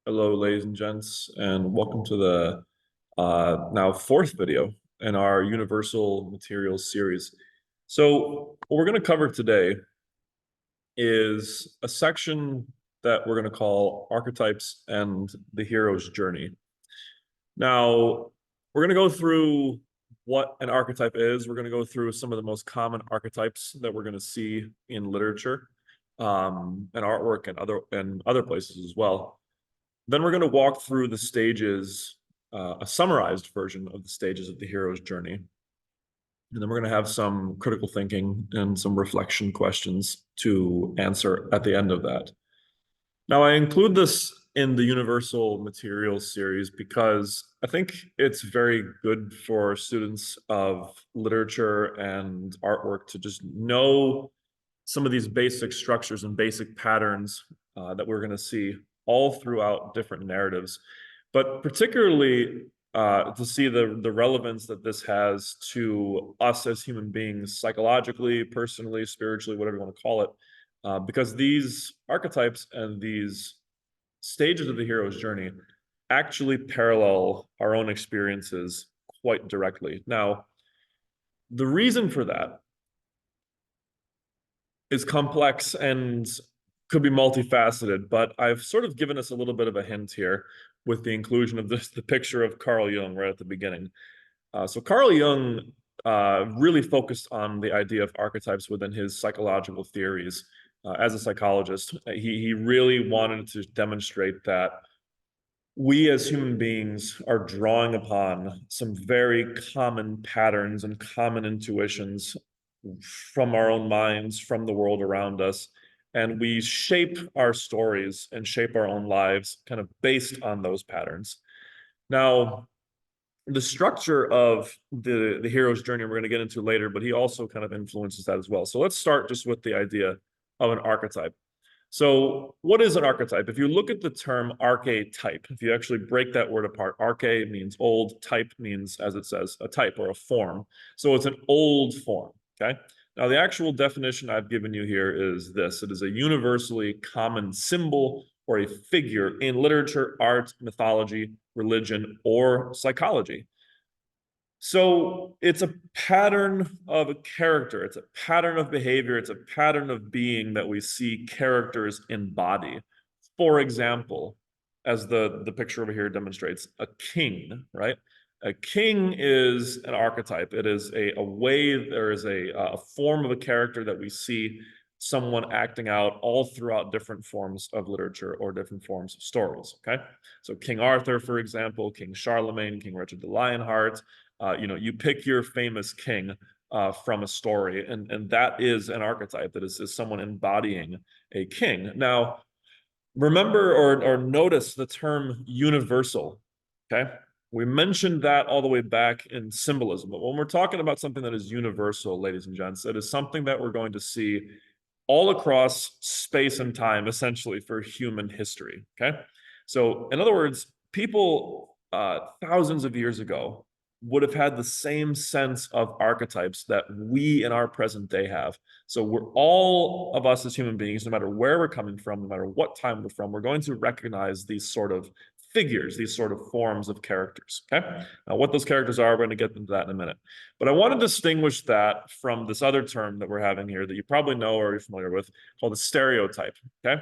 Hello, ladies and gents, and welcome to the now fourth video in our Universal Materials series. So what we're going to cover today is a section that we're going to call Archetypes and the Hero's Journey. Now, we're going to go through what an archetype is. We're going to go through some of the most common archetypes that we're going to see in literature, and artwork and other places as well. Then we're going to walk through the stages, a summarized version of the stages of the hero's journey. And then we're going to have some critical thinking and some reflection questions to answer at the end of that. Now, I include this in the Universal Materials series because I think it's very good for students of literature and artwork to just know some of these basic structures and basic patterns that we're going to see all throughout different narratives, but particularly to see the relevance that this has to us as human beings, psychologically, personally, spiritually, whatever you want to call it, because these archetypes and these stages of the hero's journey actually parallel our own experiences quite directly. Now, the reason for that is complex and could be multifaceted, but I've sort of given us a little bit of a hint here with the inclusion of the picture of Carl Jung right at the beginning. So Carl Jung really focused on the idea of archetypes within his psychological theories. As a psychologist, he really wanted to demonstrate that we as human beings are drawing upon some very common patterns and common intuitions from our own minds, from the world around us. And we shape our stories and shape our own lives kind of based on those patterns. Now, the structure of the hero's journey we're going to get into later, but he also kind of influences that as well. So let's start just with the idea of an archetype. So what is an archetype? If you look at the term archetype, if you actually break that word apart, arche means old, type means, as it says, a type or a form. So it's an old form, okay? Now, the actual definition I've given you here is this. It is a universally common symbol or a figure in literature, art, mythology, religion, or psychology. So it's a pattern of a character. It's a pattern of behavior. It's a pattern of being that we see characters embody. For example, as the picture over here demonstrates, a king, right? A king is an archetype. It is a way, there is a form of a character that we see someone acting out all throughout different forms of literature or different forms of stories, okay? So King Arthur, for example, King Charlemagne, King Richard the Lionheart, you pick your famous king from a story, and that is an archetype. That is someone embodying a king. Now, remember or notice the term universal, okay? We mentioned that all the way back in symbolism, but when we're talking about something that is universal, ladies and gents, it is something that we're going to see all across space and time, essentially, for human history, okay? So, in other words, people thousands of years ago would have had the same sense of archetypes that we in our present day have. So we're all of us as human beings, no matter where we're coming from, no matter what time we're from, we're going to recognize these sort of figures, these sort of forms of characters, okay? Now, what those characters are, we're going to get into that in a minute. But I want to distinguish that from this other term that we're having here that you probably know or are familiar with, called a stereotype, okay?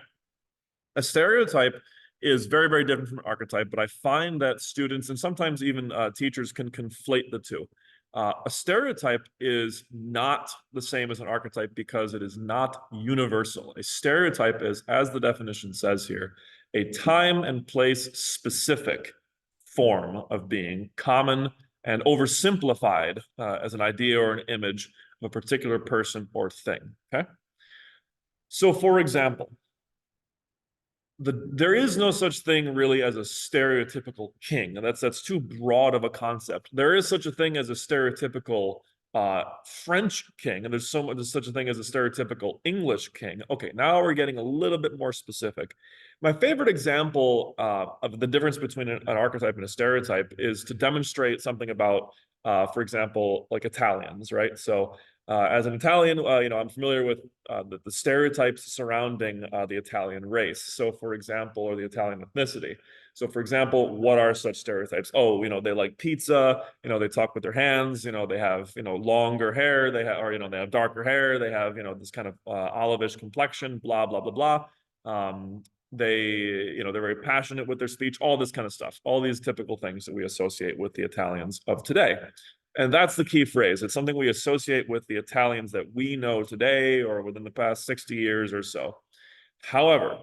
A stereotype is very, very different from an archetype, but I find that students and sometimes even teachers can conflate the two. A stereotype is not the same as an archetype because it is not universal. A stereotype is, as the definition says here, a time and place specific form of being, common and oversimplified as an idea or an image of a particular person or thing, okay? So for example, there is no such thing really as a stereotypical king, and that's too broad of a concept. There is such a thing as a stereotypical French king, and there's such a thing as a stereotypical English king. Okay, now we're getting a little bit more specific. My favorite example of the difference between an archetype and a stereotype is to demonstrate something about, for example, like Italians, right? So As an Italian, I'm familiar with the stereotypes surrounding the Italian race. So, for example, or the Italian ethnicity. So, for example, what are such stereotypes? Oh, they like pizza. They talk with their hands. They have longer hair. They have, or they have darker hair. They have this kind of olivish complexion. Blah blah blah blah. They're very passionate with their speech. All this kind of stuff. All these typical things that we associate with the Italians of today. And that's the key phrase. It's something we associate with the Italians that we know today or within the past 60 years or so. However,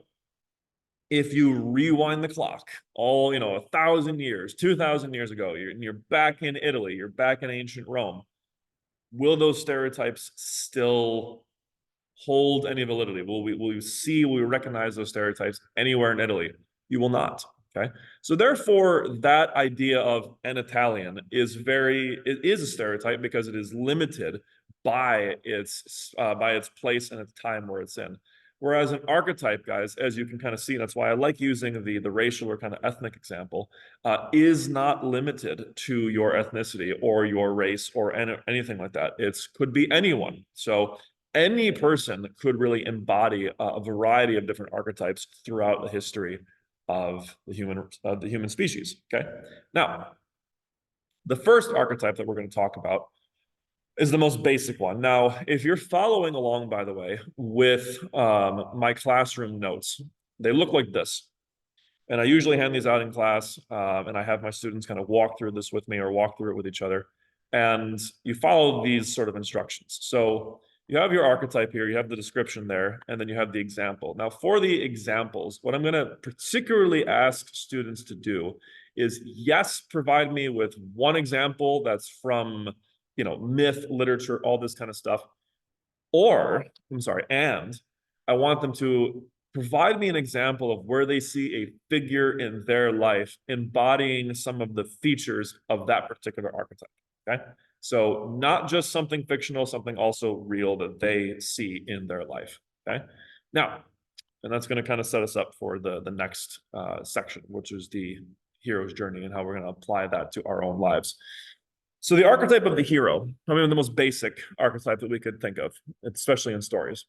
if you rewind the clock, 1,000 years, 2,000 years ago, you're back in Italy, you're back in ancient Rome, will those stereotypes still hold any validity? Will we recognize those stereotypes anywhere in Italy? You will not. Okay. So therefore, that idea of an Italian it is a stereotype because it is limited by its place and its time where it's in. Whereas an archetype, guys, as you can kind of see, that's why I like using the racial or kind of ethnic example, is not limited to your ethnicity or your race or anything like that. It could be anyone. So any person could really embody a variety of different archetypes throughout the history of the human species. Okay. Now, the first archetype that we're going to talk about is the most basic one. Now, if you're following along, by the way, with my classroom notes, they look like this. And I usually hand these out in class, and I have my students kind of walk through this with me or walk through it with each other. And you follow these sort of instructions. So you have your archetype here, you have the description there, and then you have the example. Now, for the examples, what I'm going to particularly ask students to do is, yes, provide me with one example that's from, myth, literature, all this kind of stuff. And I want them to provide me an example of where they see a figure in their life embodying some of the features of that particular archetype. Okay. So not just something fictional, something also real that they see in their life. Okay. Now, and that's going to kind of set us up for the next section, which is the hero's journey and how we're going to apply that to our own lives. So the archetype of the hero, the most basic archetype that we could think of, especially in stories.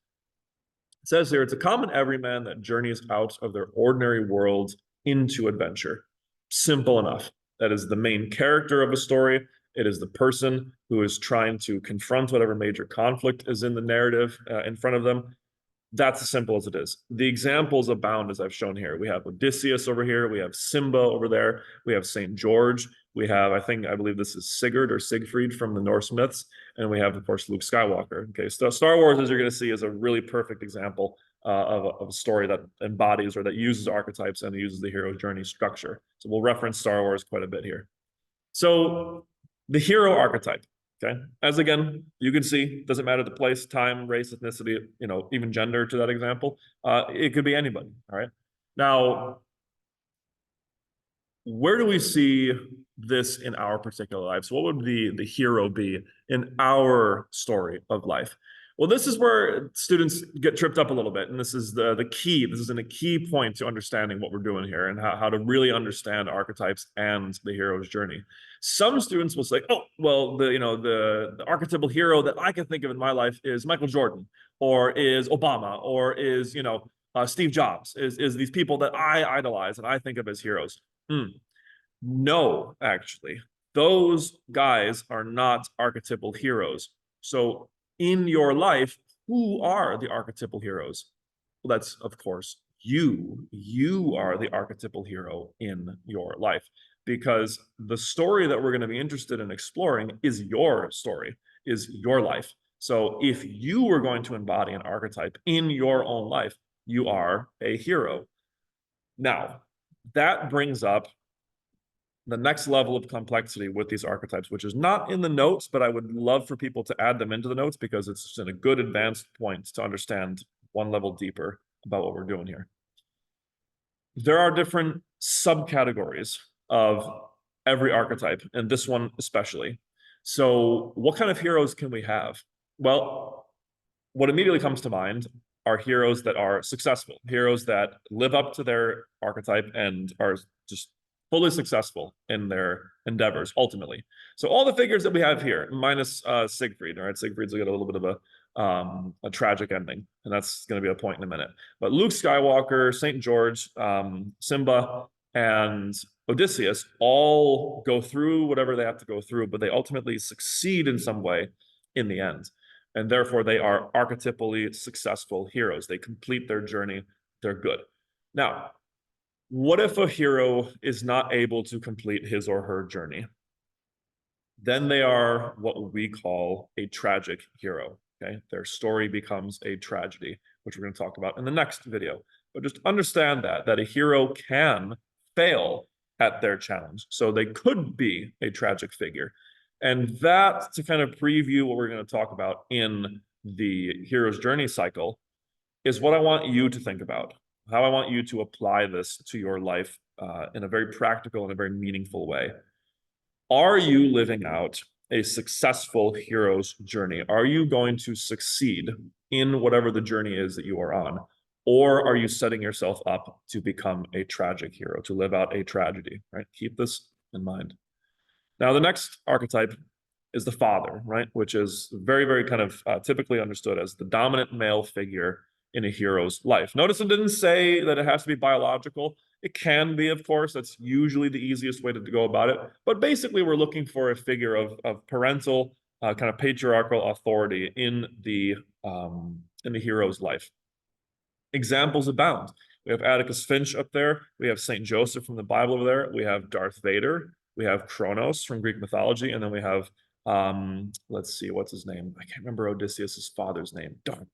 It says here, it's a common everyman that journeys out of their ordinary world into adventure. Simple enough. That is the main character of a story. It is the person who is trying to confront whatever major conflict is in the narrative in front of them. That's as simple as it is. The examples abound, as I've shown here. We have Odysseus over here. We have Simba over there. We have St. George. We have, I believe this is Sigurd or Siegfried from the Norse myths. And we have, of course, Luke Skywalker. Okay, so Star Wars, as you're going to see, is a really perfect example of a story that embodies or that uses archetypes and uses the hero's journey structure. So we'll reference Star Wars quite a bit here. So the hero archetype. Okay. As again, you can see, doesn't matter the place, time, race, ethnicity, even gender to that example. It could be anybody. All right. Now, where do we see this in our particular lives? What would the hero be in our story of life? Well, this is where students get tripped up a little bit. And this is the key. This is a key point to understanding what we're doing here and how to really understand archetypes and the hero's journey. Some students will say, oh, well, the archetypal hero that I can think of in my life is Michael Jordan or is Obama or is, Steve Jobs, is these people that I idolize and I think of as heroes. No, actually, those guys are not archetypal heroes. So in your life, who are the archetypal heroes? Well, that's, of course, you. You are the archetypal hero in your life because the story that we're going to be interested in exploring is your story, is your life. So if you were going to embody an archetype in your own life, you are a hero. Now, that brings up the next level of complexity with these archetypes, which is not in the notes, but I would love for people to add them into the notes because it's just a good advanced point to understand one level deeper about what we're doing here. There are different subcategories of every archetype, and this one especially. So what kind of heroes can we have? Well, what immediately comes to mind are heroes that are successful, heroes that live up to their archetype and are just fully successful in their endeavors ultimately. So all the figures that we have here, minus Siegfried, all right, Siegfried's got a little bit of a tragic ending, and that's going to be a point in a minute. But Luke Skywalker, St. George, Simba, and Odysseus all go through whatever they have to go through, but they ultimately succeed in some way in the end. And therefore, they are archetypally successful heroes. They complete their journey, they're good. Now, what if a hero is not able to complete his or her journey? Then they are what we call a tragic hero. Okay, their story becomes a tragedy, which we're going to talk about in the next video. But just understand that a hero can fail at their challenge. So they could be a tragic figure. And that, to kind of preview what we're going to talk about in the hero's journey cycle, is what I want you to think about, how I want you to apply this to your life in a very practical and a very meaningful way. Are you living out a successful hero's journey? Are you going to succeed in whatever the journey is that you are on? Or are you setting yourself up to become a tragic hero, to live out a tragedy, right? Keep this in mind. Now, the next archetype is the father, right? Which is very, very kind of typically understood as the dominant male figure in a hero's life. Notice it didn't say that it has to be biological. It can be, of course. That's usually the easiest way to go about it. But basically, we're looking for a figure of parental, kind of patriarchal authority in the hero's life. Examples abound. We have Atticus Finch up there. We have Saint Joseph from the Bible over there. We have Darth Vader. We have Kronos from Greek mythology, and then we have let's see, what's his name? I can't remember Odysseus's father's name. Darn.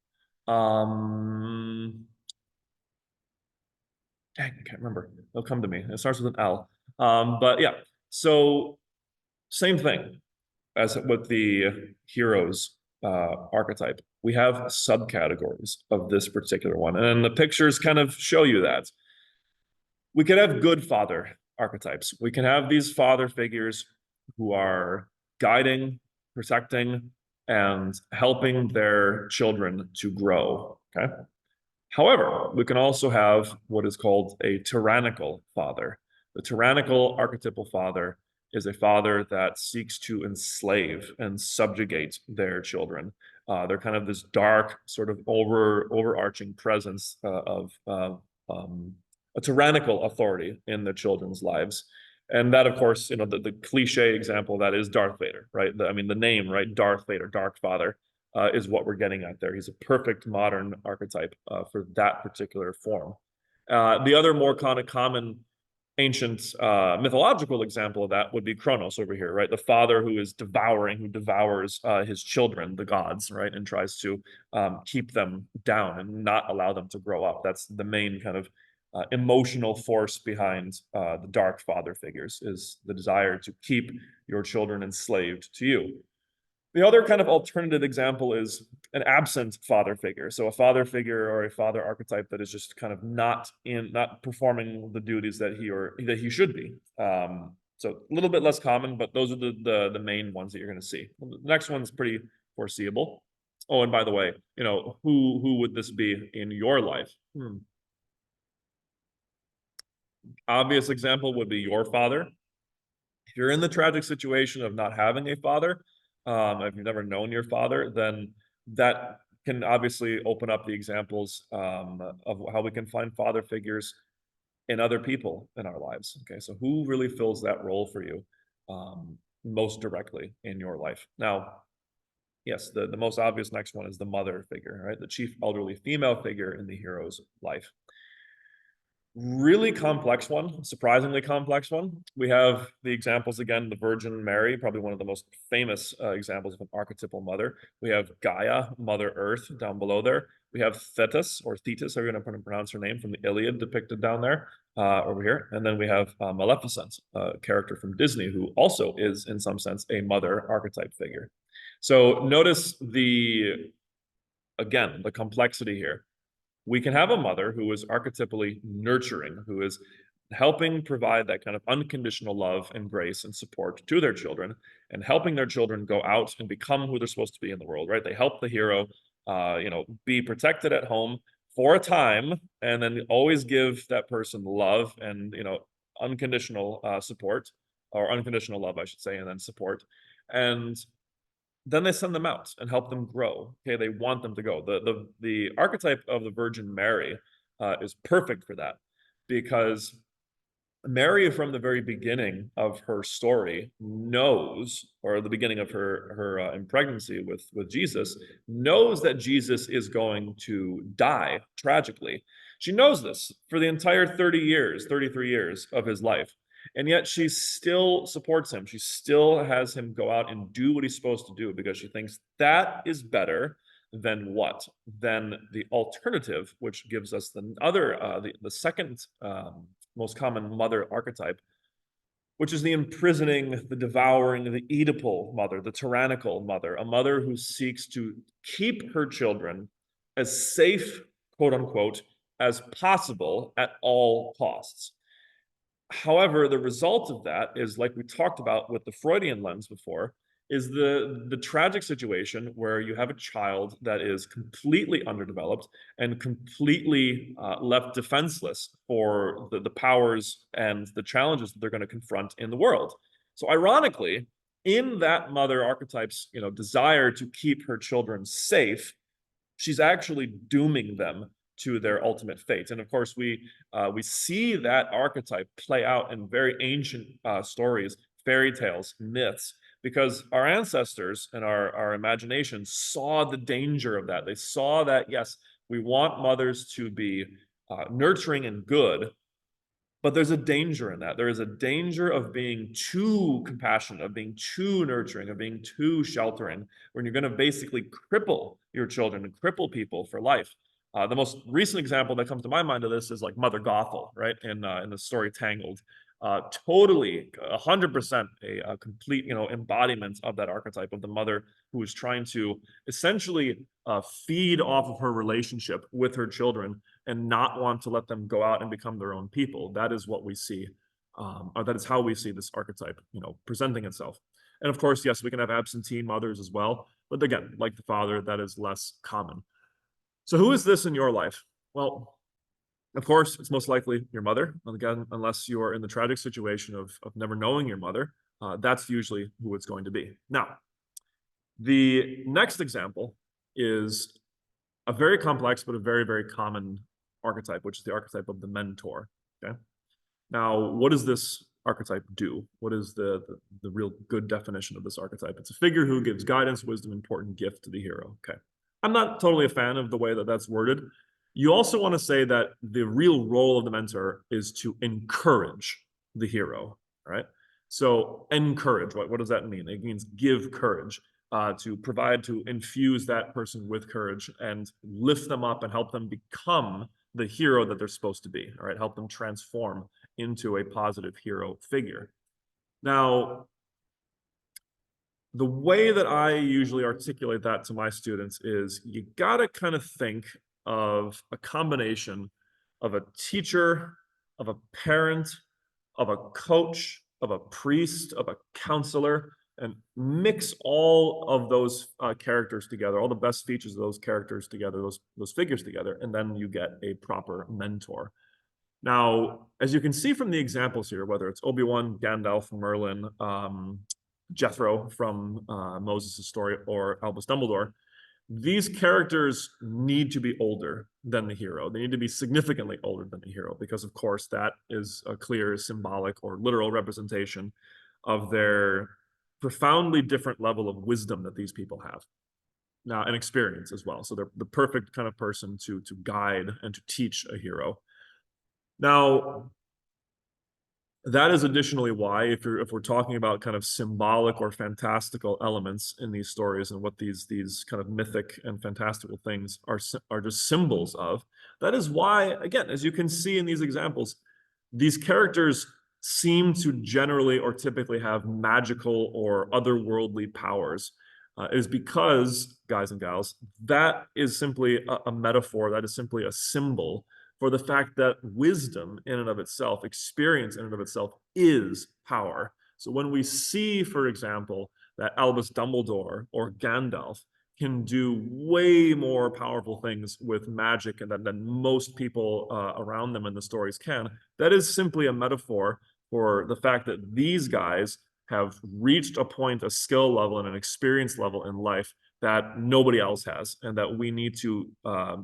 Dang, I can't remember. It'll come to me. It starts with an L. But yeah, so same thing as with the heroes archetype. We have subcategories of this particular one, and the pictures kind of show you that. We could have good father archetypes. We can have these father figures who are guiding, protecting, and helping their children to grow. Okay. However, we can also have what is called a tyrannical father. The tyrannical archetypal father is a father that seeks to enslave and subjugate their children. They're kind of this dark, sort of overarching presence of a tyrannical authority in the children's lives. And that, of course, you know, the cliche example of that is Darth Vader, right? I mean, the name, right? Darth Vader, Dark Father, is what we're getting at there. He's a perfect modern archetype for that particular form. The other more kind of common ancient mythological example of that would be Kronos over here, right? The father who devours his children, the gods, right? And tries to keep them down and not allow them to grow up. That's the main kind of emotional force behind the dark father figures, is the desire to keep your children enslaved to you. The other kind of alternative example is an absent father figure. So a father figure or a father archetype that is just kind of not performing the duties that he should be. So a little bit less common, but those are the main ones that you're going to see. The next one's pretty foreseeable. Oh, and by the way, you know, who would this be in your life? Obvious example would be your father. If you're in the tragic situation of not having a father, if you've never known your father, then that can obviously open up the examples of how we can find father figures in other people in our lives. Okay, so who really fills that role for you most directly in your life? Now, yes, the most obvious next one is the mother figure, right? The chief elderly female figure in the hero's life. Really complex one, surprisingly complex one. We have the examples again, the Virgin Mary, probably one of the most famous examples of an archetypal mother. We have Gaia, Mother Earth, down below there. We have Thetis, or Thetis, how you're going to pronounce her name, from the Iliad, depicted down there, over here. And then we have Maleficent, a character from Disney, who also is, in some sense, a mother archetype figure. So notice again, the complexity here. We can have a mother who is archetypally nurturing, who is helping provide that kind of unconditional love and grace and support to their children, and helping their children go out and become who they're supposed to be in the world, right? They help the hero, be protected at home for a time, and then always give that person love and, unconditional support, or unconditional love, I should say, and then support. And then they send them out and help them grow. Okay, they want them to go. The archetype of the Virgin Mary is perfect for that, because Mary, from the very beginning of her story, knows, or the beginning of her in pregnancy with Jesus, knows that Jesus is going to die tragically. She knows this for the entire 30 years, 33 years of his life. And yet she still supports him. She still has him go out and do what he's supposed to do, because she thinks that is better than what? Than the alternative, which gives us the other, the second most common mother archetype, which is the imprisoning, the devouring, the Oedipal mother, the tyrannical mother, a mother who seeks to keep her children as safe, quote unquote, as possible at all costs. However, the result of that is, like we talked about with the Freudian lens before, is the tragic situation where you have a child that is completely underdeveloped and completely left defenseless for the powers and the challenges that they're going to confront in the world. So ironically, in that mother archetype's desire to keep her children safe, she's actually dooming them to their ultimate fate. And of course, we see that archetype play out in very ancient stories, fairy tales, myths, because our ancestors and our imagination saw the danger of that. They saw that, yes, we want mothers to be nurturing and good, but there's a danger in that. There is a danger of being too compassionate, of being too nurturing, of being too sheltering, when you're going to basically cripple your children and cripple people for life. The most recent example that comes to my mind of this is like Mother Gothel, right? In the story Tangled. Totally 100% a complete embodiment of that archetype of the mother who is trying to essentially feed off of her relationship with her children and not want to let them go out and become their own people. That is what we see, or that is how we see this archetype presenting itself. And of course, yes, we can have absentee mothers as well, but again, like the father, that is less common. So who is this in your life? Well, of course, it's most likely your mother. Again, unless you are in the tragic situation of never knowing your mother, that's usually who it's going to be. Now, the next example is a very complex but a very, very common archetype, which is the archetype of the mentor. Okay. Now, what does this archetype do? What is the real good definition of this archetype? It's a figure who gives guidance, wisdom, important gift to the hero. Okay. I'm not totally a fan of the way that that's worded. You also want to say that the real role of the mentor is to encourage the hero, right? So encourage, what does that mean? It means give courage, to provide, to infuse that person with courage and lift them up and help them become the hero that they're supposed to be, all right? Help them transform into a positive hero figure. Now, the way that I usually articulate that to my students is you got to kind of think of a combination of a teacher, of a parent, of a coach, of a priest, of a counselor, and mix all of those characters together, all the best features of those characters together, those figures together, and then you get a proper mentor. Now, as you can see from the examples here, whether it's Obi-Wan, Gandalf, Merlin, Jethro from Moses' story, or Albus Dumbledore, these characters need to be older than the hero. They need to be significantly older than the hero, because of course that is a clear symbolic or literal representation of their profoundly different level of wisdom that these people have. Now, and experience as well. So they're the perfect kind of person to guide and to teach a hero. Now, that is additionally why, if we're talking about kind of symbolic or fantastical elements in these stories and what these kind of mythic and fantastical things are just symbols of, that is why, again, as you can see in these examples, these characters seem to generally or typically have magical or otherworldly powers. It is because, guys and gals, that is simply a metaphor, that is simply a symbol for the fact that wisdom in and of itself, experience in and of itself, is power. So when we see, for example, that Albus Dumbledore or Gandalf can do way more powerful things with magic and than most people around them in the stories can, that is simply a metaphor for the fact that these guys have reached a point, a skill level and an experience level in life that nobody else has, and that we need to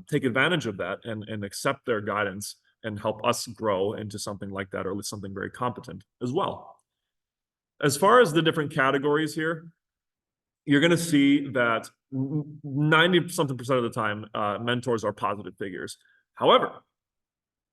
take advantage of that and accept their guidance and help us grow into something like that, or at least something very competent as well. As far as the different categories here, you're going to see that 90-something% of the time, mentors are positive figures. However,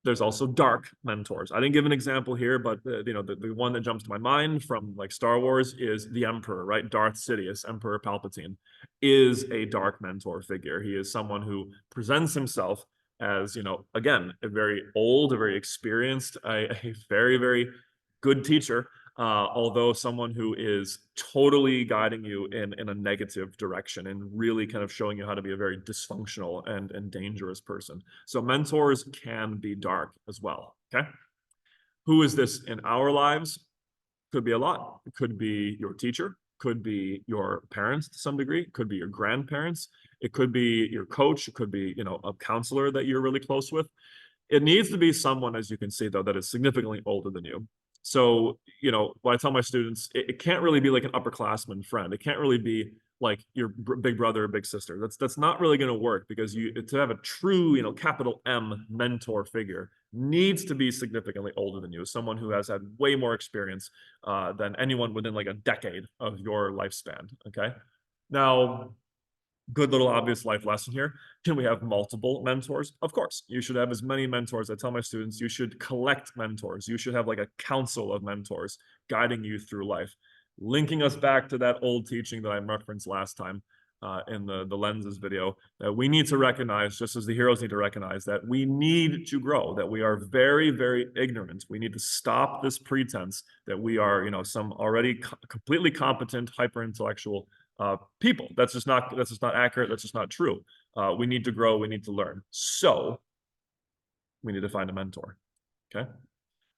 there's also dark mentors. I didn't give an example here, but the one that jumps to my mind from like Star Wars is the Emperor, right? Darth Sidious, Emperor Palpatine, is a dark mentor figure. He is someone who presents himself as, again, a very old, a very experienced, a very, very good teacher, although someone who is totally guiding you in a negative direction and really kind of showing you how to be a very dysfunctional and dangerous person. So mentors can be dark as well, okay? Who is this in our lives? Could be a lot. It could be your teacher, could be your parents to some degree, could be your grandparents, it could be your coach, it could be, a counselor that you're really close with. It needs to be someone, as you can see, though, that is significantly older than you. So, when I tell my students, it can't really be like an upperclassman friend. It can't really be like your big brother or big sister. That's not really going to work, because to have a true, capital M mentor figure needs to be significantly older than you, someone who has had way more experience than anyone within like a decade of your lifespan. Okay. Now, good little obvious life lesson here. Can we have multiple mentors? Of course. You should have as many mentors. I tell my students, you should collect mentors. You should have like a council of mentors guiding you through life. Linking us back to that old teaching that I referenced last time in the lenses video, that we need to recognize, just as the heroes need to recognize, that we need to grow, that we are very, very ignorant. We need to stop this pretense that we are, some already completely competent, hyper-intellectual people. That's just not accurate. That's just not true. We need to grow. We need to learn. So we need to find a mentor. Okay.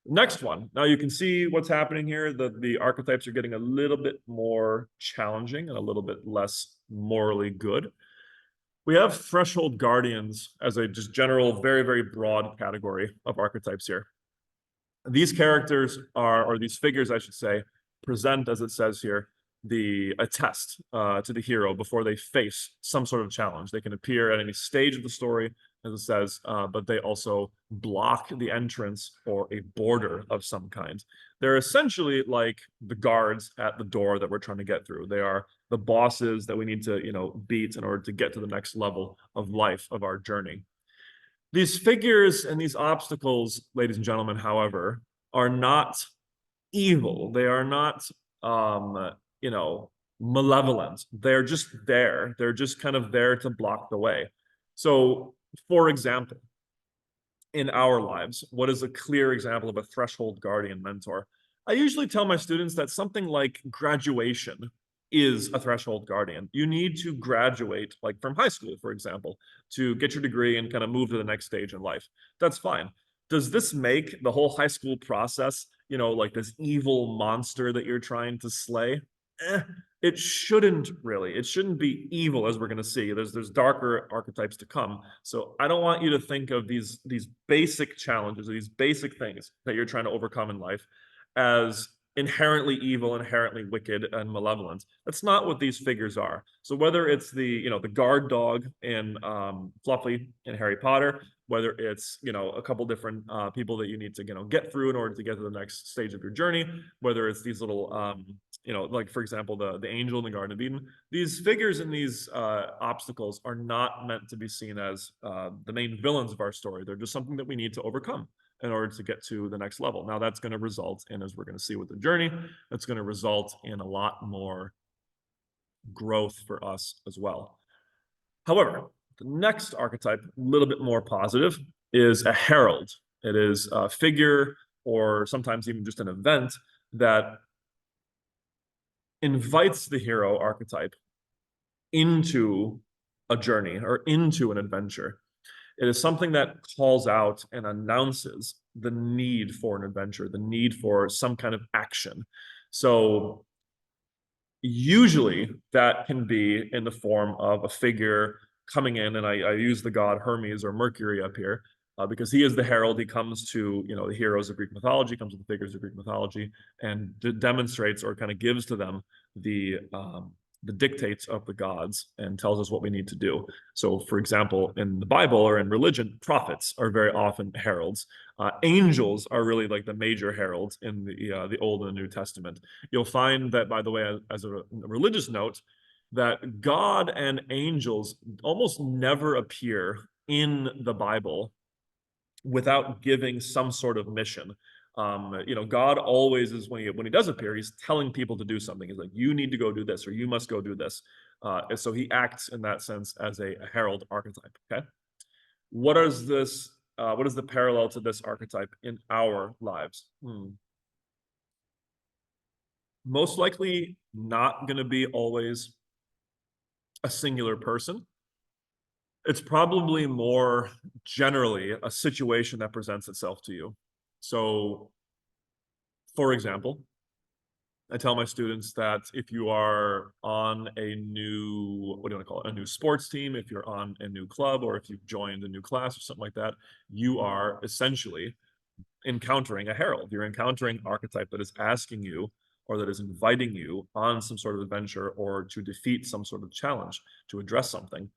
Next one. Now you can see what's happening here. The archetypes are getting a little bit more challenging and a little bit less morally good. We have threshold guardians as a just general, very, very broad category of archetypes here. These characters or these figures, I should say, present, as it says here, a test to the hero before they face some sort of challenge. They can appear at any stage of the story, as it says, but they also block the entrance or a border of some kind. They're essentially like the guards at the door that we're trying to get through. They are the bosses that we need to, beat in order to get to the next level of life, of our journey. These figures and these obstacles, ladies and gentlemen, however, are not evil. They are not malevolent. They're just there. They're just kind of there to block the way. So, for example, in our lives, what is a clear example of a threshold guardian mentor? I usually tell my students that something like graduation is a threshold guardian. You need to graduate, like from high school, for example, to get your degree and kind of move to the next stage in life. That's fine. Does this make the whole high school process, like this evil monster that you're trying to slay? It shouldn't really. It shouldn't be evil, as we're going to see. There's darker archetypes to come. So I don't want you to think of these basic challenges, or these basic things that you're trying to overcome in life as inherently evil, inherently wicked, and malevolent. That's not what these figures are. So whether it's the guard dog in Fluffy in Harry Potter, whether it's a couple different people that you need to get through in order to get to the next stage of your journey, whether it's these little like for example the angel in the Garden of Eden, these figures and these obstacles are not meant to be seen as the main villains of our story. They're just something that we need to overcome in order to get to the next level. Now that's going to result in, as we're going to see with the journey, that's going to result in a lot more growth for us as well. However, the next archetype, a little bit more positive, is a herald. It is a figure, or sometimes even just an event, that invites the hero archetype into a journey or into an adventure. It is something that calls out and announces the need for an adventure, the need for some kind of action. So usually that can be in the form of a figure coming in, and I use the god Hermes or Mercury up here, because he is the herald. He comes to, the heroes of Greek mythology, comes to the figures of Greek mythology, and demonstrates or kind of gives to them the dictates of the gods and tells us what we need to do. So, for example, in the Bible or in religion, prophets are very often heralds. Angels are really like the major heralds in the Old and the New Testament. You'll find that, by the way, as a religious note, that God and angels almost never appear in the Bible without giving some sort of mission. God always is, when he does appear, he's telling people to do something. He's like, you need to go do this, or you must go do this. And so he acts in that sense as a herald archetype. Okay, what is this? What is the parallel to this archetype in our lives? Most likely not going to be always a singular person. It's probably more generally a situation that presents itself to you. So, for example, I tell my students that if you are on a new, what do you want to call it, a new sports team, if you're on a new club, or if you've joined a new class or something like that, you are essentially encountering a herald. You're encountering an archetype that is asking you, or that is inviting you on some sort of adventure, or to defeat some sort of challenge, to address something.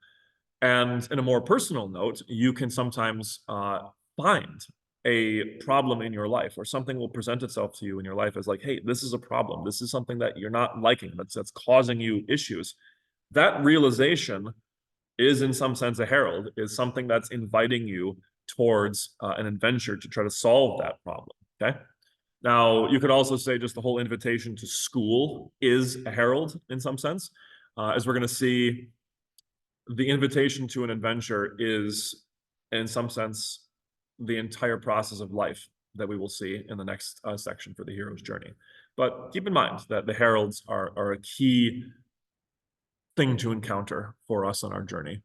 And in a more personal note, you can sometimes find a problem in your life, or something will present itself to you in your life as like, hey, this is a problem. This is something that you're not liking, that's causing you issues. That realization is in some sense a herald, is something that's inviting you towards an adventure to try to solve that problem. Okay. Now, you could also say just the whole invitation to school is a herald in some sense. As we're going to see, the invitation to an adventure is, in some sense, the entire process of life that we will see in the next section for the hero's journey. But keep in mind that the heralds are a key thing to encounter for us on our journey.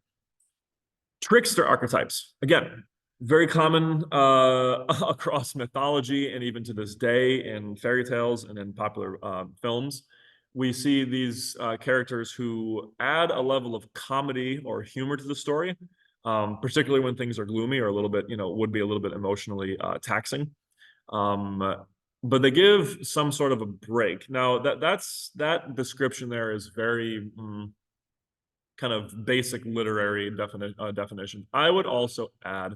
Trickster archetypes, again, very common across mythology and even to this day in fairy tales and in popular films. We see these characters who add a level of comedy or humor to the story, particularly when things are gloomy or a little bit, would be a little bit emotionally taxing. But they give some sort of a break. Now, that description there is very kind of basic literary definition. I would also add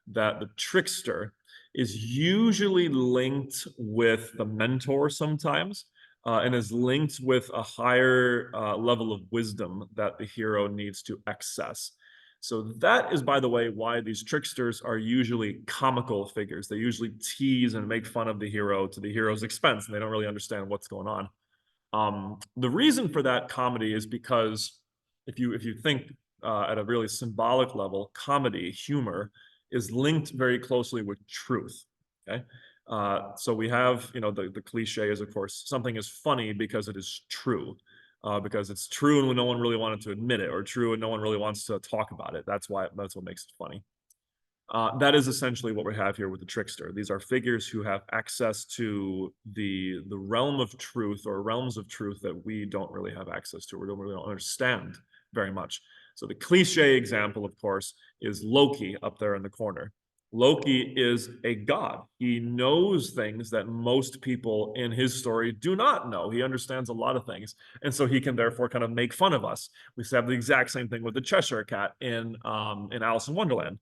that the trickster is usually linked with the mentor sometimes, and is linked with a higher level of wisdom that the hero needs to access. So that is, by the way, why these tricksters are usually comical figures. They usually tease and make fun of the hero to the hero's expense, and they don't really understand what's going on. The reason for that comedy is because if you think at a really symbolic level, comedy, humor, is linked very closely with truth. Okay, so we have the cliche is, of course, something is funny because it is true, because it's true and no one really wanted to admit it, or true and no one really wants to talk about it. That's what makes it funny. That is essentially what we have here with the trickster. These are figures who have access to the realm of truth, or realms of truth that we don't really have access to, or don't really understand very much. So the cliche example, of course, is Loki up there in the corner. Loki is a god. He knows things that most people in his story do not know. He understands a lot of things, and so he can therefore kind of make fun of us. We have the exact same thing with the Cheshire Cat in Alice in Wonderland.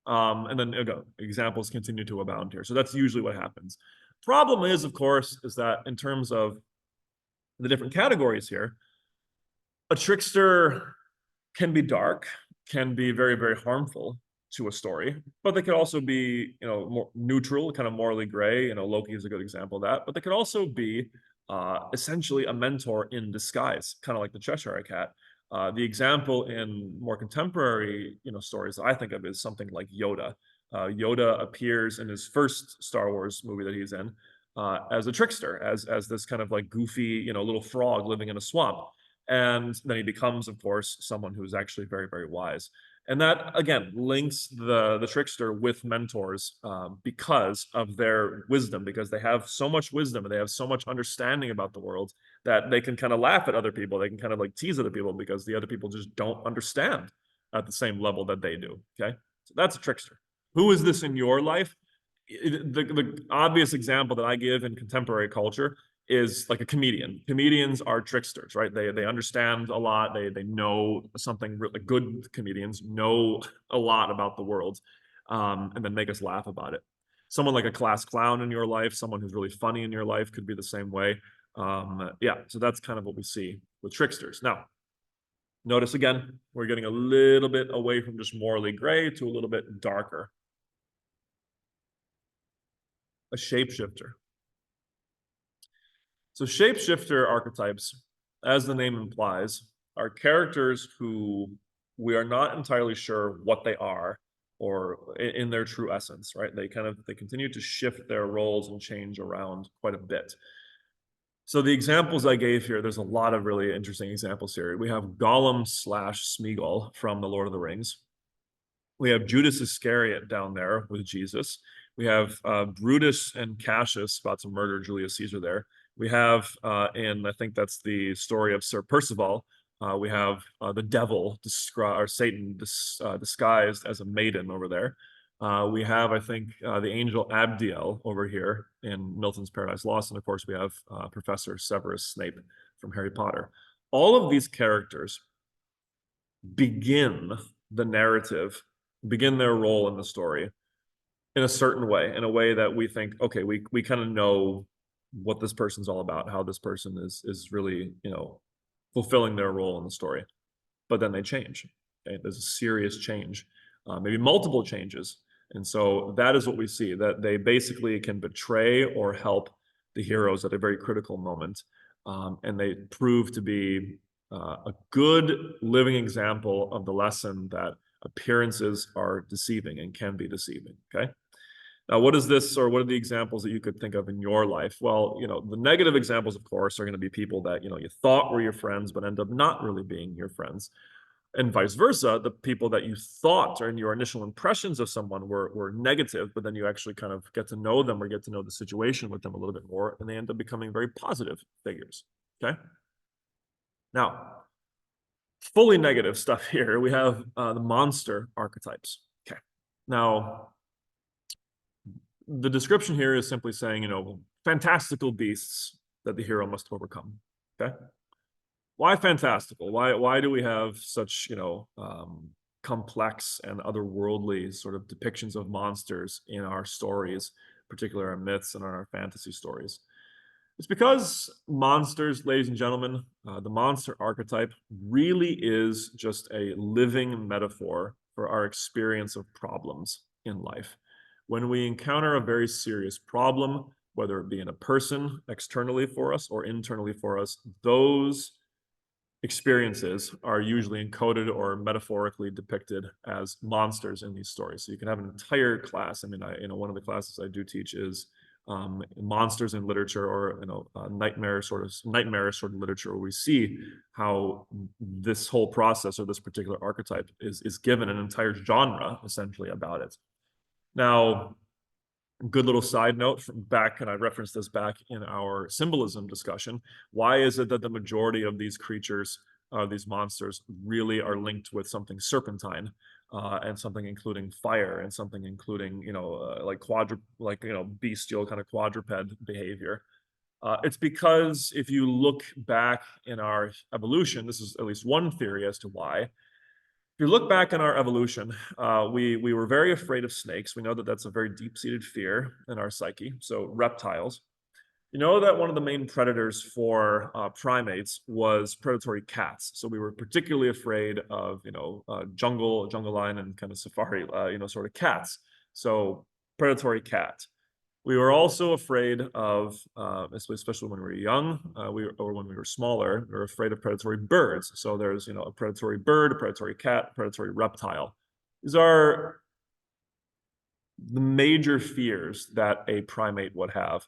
And then examples continue to abound here. So that's usually what happens. Problem is, of course, is that in terms of the different categories here, a trickster can be dark, can be very, very harmful to a story, but they could also be, more neutral, kind of morally gray. Loki is a good example of that. But they could also be essentially a mentor in disguise, kind of like the Cheshire Cat. The example in more contemporary, stories that I think of is something like Yoda. Yoda appears in his first Star Wars movie that he's in as a trickster, as this kind of like goofy, little frog living in a swamp. And then he becomes, of course, someone who's actually very, very wise. And that, again, links the trickster with mentors because of their wisdom, because they have so much wisdom and they have so much understanding about the world that they can kind of laugh at other people. They can kind of like tease other people because the other people just don't understand at the same level that they do. Okay, so that's a trickster. Who is this in your life? The obvious example that I give in contemporary culture is like a comedian. Comedians are tricksters, right? They understand a lot. They know something really good. Comedians know a lot about the world, and then make us laugh about it. Someone like a class clown in your life, someone who's really funny in your life, could be the same way. Yeah, so that's kind of what we see with tricksters. Now, notice again, we're getting a little bit away from just morally gray to a little bit darker. A shapeshifter. So shapeshifter archetypes, as the name implies, are characters who we are not entirely sure what they are or in their true essence, right? They continue to shift their roles and change around quite a bit. So the examples I gave here, there's a lot of really interesting examples here. We have Gollum slash Smeagol from The Lord of the Rings. We have Judas Iscariot down there with Jesus. We have Brutus and Cassius about to murder Julius Caesar there. We have, and I think that's the story of Sir Percival. We have the devil, or Satan, disguised as a maiden over there. We have, I think, the angel Abdiel over here in Milton's Paradise Lost. And of course, we have Professor Severus Snape from Harry Potter. All of these characters begin the narrative, begin their role in the story in a certain way, in a way that we think, okay, we kind of know what this person's all about, how this person is really, fulfilling their role in the story. But then they change. Okay? There's a serious change, maybe multiple changes. And so that is what we see, that they basically can betray or help the heroes at a very critical moment. And they prove to be a good living example of the lesson that appearances are deceiving and can be deceiving. Okay. Now, what is this, or what are the examples that you could think of in your life? Well, the negative examples, of course, are going to be people that, you thought were your friends, but end up not really being your friends. And vice versa, the people that you thought or in your initial impressions of someone were negative, but then you actually kind of get to know them or get to know the situation with them a little bit more, and they end up becoming very positive figures. Okay. Now, fully negative stuff here. We have the monster archetypes. Okay. Now, the description here is simply saying, fantastical beasts that the hero must overcome. Okay. Why fantastical? Why do we have such, complex and otherworldly sort of depictions of monsters in our stories, particularly our myths and our fantasy stories? It's because monsters, ladies and gentlemen, the monster archetype really is just a living metaphor for our experience of problems in life. When we encounter a very serious problem, whether it be in a person externally for us or internally for us, those experiences are usually encoded or metaphorically depicted as monsters in these stories. So you can have an entire class. I mean, one of the classes I do teach is monsters in literature, or nightmarish sort of literature, where we see how this whole process or this particular archetype is given an entire genre essentially about it. Now, good little side note from back, and I referenced this back in our symbolism discussion. Why is it that the majority of these creatures, these monsters, really are linked with something serpentine, and something including fire, and something including, bestial kind of quadruped behavior? It's because if you look back in our evolution, this is at least one theory as to why. If you look back in our evolution, we were very afraid of snakes. We know that that's a very deep-seated fear in our psyche. So reptiles. You know that one of the main predators for primates was predatory cats. So we were particularly afraid of, jungle lion and kind of safari, sort of cats. So predatory cat. We were also afraid of, especially when we were young, or when we were smaller, we were afraid of predatory birds. So there's, a predatory bird, a predatory cat, predatory reptile. These are the major fears that a primate would have.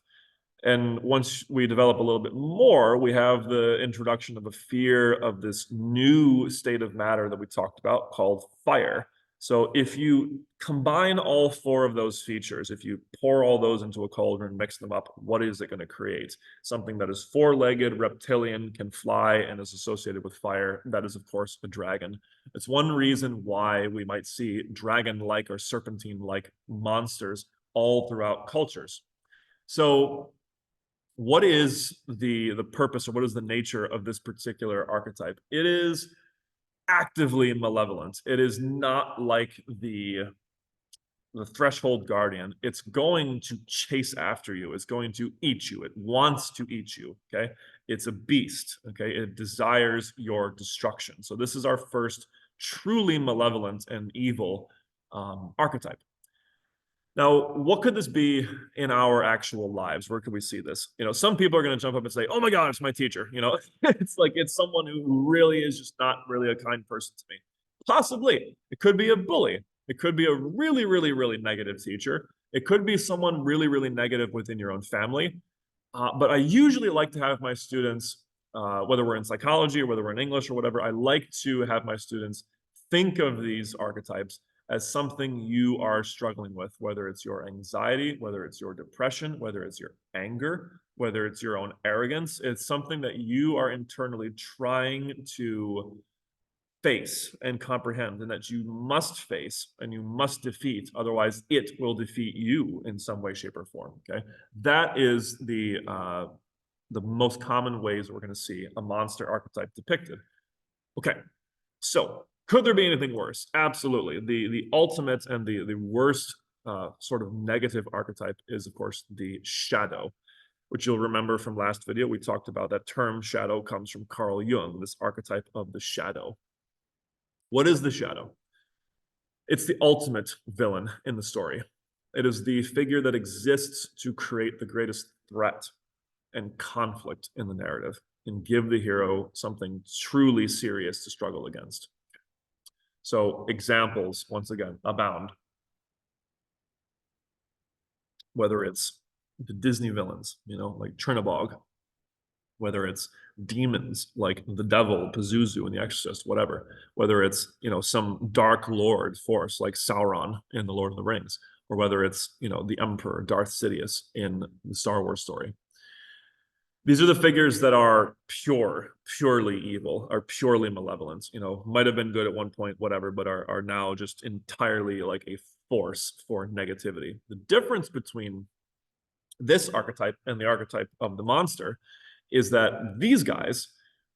And once we develop a little bit more, we have the introduction of a fear of this new state of matter that we talked about called fire. So if you combine all four of those features, if you pour all those into a cauldron, mix them up, what is it going to create? Something that is four-legged, reptilian, can fly, and is associated with fire. That is, of course, a dragon. It's one reason why we might see dragon-like or serpentine-like monsters all throughout cultures. So what is the purpose, or what is the nature of this particular archetype? It is actively malevolent. It is not like the threshold guardian. It's going to chase after you. It's going to eat you. It wants to eat you. Okay. It's a beast. Okay. It desires your destruction. So this is our first truly malevolent and evil archetype. Now, what could this be in our actual lives? Where could we see this? Some people are going to jump up and say, "Oh my God, it's my teacher." It's like it's someone who really is just not really a kind person to me. Possibly, it could be a bully. It could be a really, really, really negative teacher. It could be someone really, really negative within your own family. But I usually like to have my students, whether we're in psychology or whether we're in English or whatever, I like to have my students think of these archetypes as something you are struggling with, whether it's your anxiety, whether it's your depression, whether it's your anger, whether it's your own arrogance. It's something that you are internally trying to face and comprehend, and that you must face and you must defeat. Otherwise, it will defeat you in some way, shape, or form. Okay, that is the most common ways we're going to see a monster archetype depicted. Okay, so could there be anything worse? Absolutely. The ultimate and the worst sort of negative archetype is, of course, the shadow, which you'll remember from last video. We talked about that term shadow comes from Carl Jung, this archetype of the shadow. What is the shadow? It's the ultimate villain in the story. It is the figure that exists to create the greatest threat and conflict in the narrative and give the hero something truly serious to struggle against. So examples, once again, abound. Whether it's the Disney villains, like Trinabog, whether it's demons like the devil, Pazuzu in The Exorcist, whatever, whether it's, some dark lord force like Sauron in The Lord of the Rings, or whether it's, the Emperor, Darth Sidious in the Star Wars story. These are the figures that are purely evil, are purely malevolent, might have been good at one point, whatever, but are now just entirely like a force for negativity. The difference between this archetype and the archetype of the monster is that these guys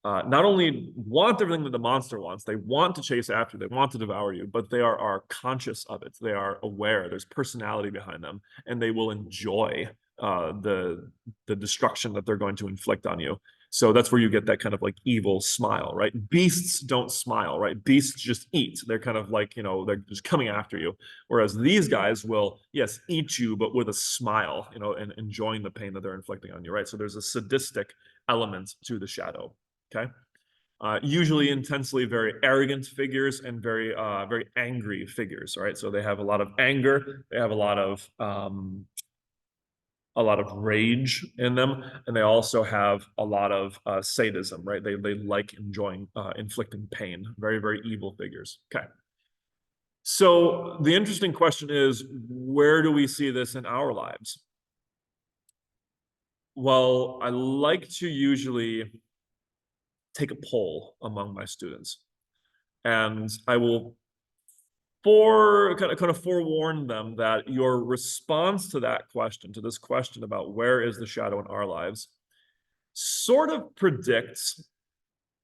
not only want everything that the monster wants, they want to chase after, they want to devour you, but they are conscious of it. They are aware, there's personality behind them, and they will enjoy the destruction that they're going to inflict on you. So that's where you get that kind of like evil smile, right? Beasts don't smile, right? Beasts just eat. They're kind of like, they're just coming after you. Whereas these guys will, yes, eat you, but with a smile, and enjoying the pain that they're inflicting on you, right? So there's a sadistic element to the shadow, okay? Usually intensely very arrogant figures and very angry figures, right? So they have a lot of anger, they have a lot of rage in them, and they also have a lot of sadism, right? They like enjoying inflicting pain. Very, very evil figures. Okay. So the interesting question is, where do we see this in our lives? Well, I like to usually take a poll among my students, and I will kind of forewarn them that your response to that question, to this question about where is the shadow in our lives, sort of predicts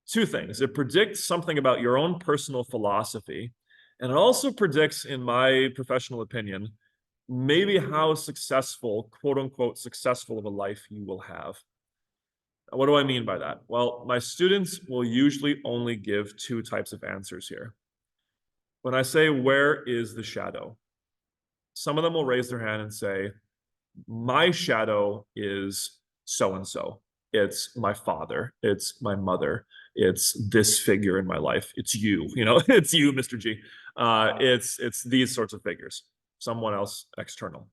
two things. It predicts something about your own personal philosophy, and it also predicts, in my professional opinion, maybe how successful, quote unquote, successful of a life you will have. What do I mean by that? Well, my students will usually only give two types of answers here. When I say, where is the shadow? Some of them will raise their hand and say, my shadow is so-and-so. It's my father. It's my mother. It's this figure in my life. It's you, it's you, Mr. G. It's these sorts of figures, someone else external.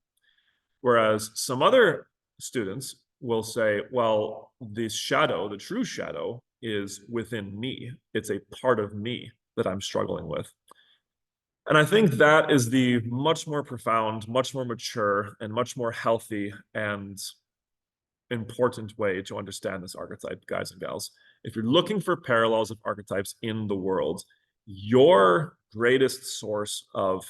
Whereas some other students will say, well, this shadow, the true shadow, is within me. It's a part of me that I'm struggling with. And I think that is the much more profound, much more mature, and much more healthy and important way to understand this archetype, guys and gals. If you're looking for parallels of archetypes in the world, your greatest source of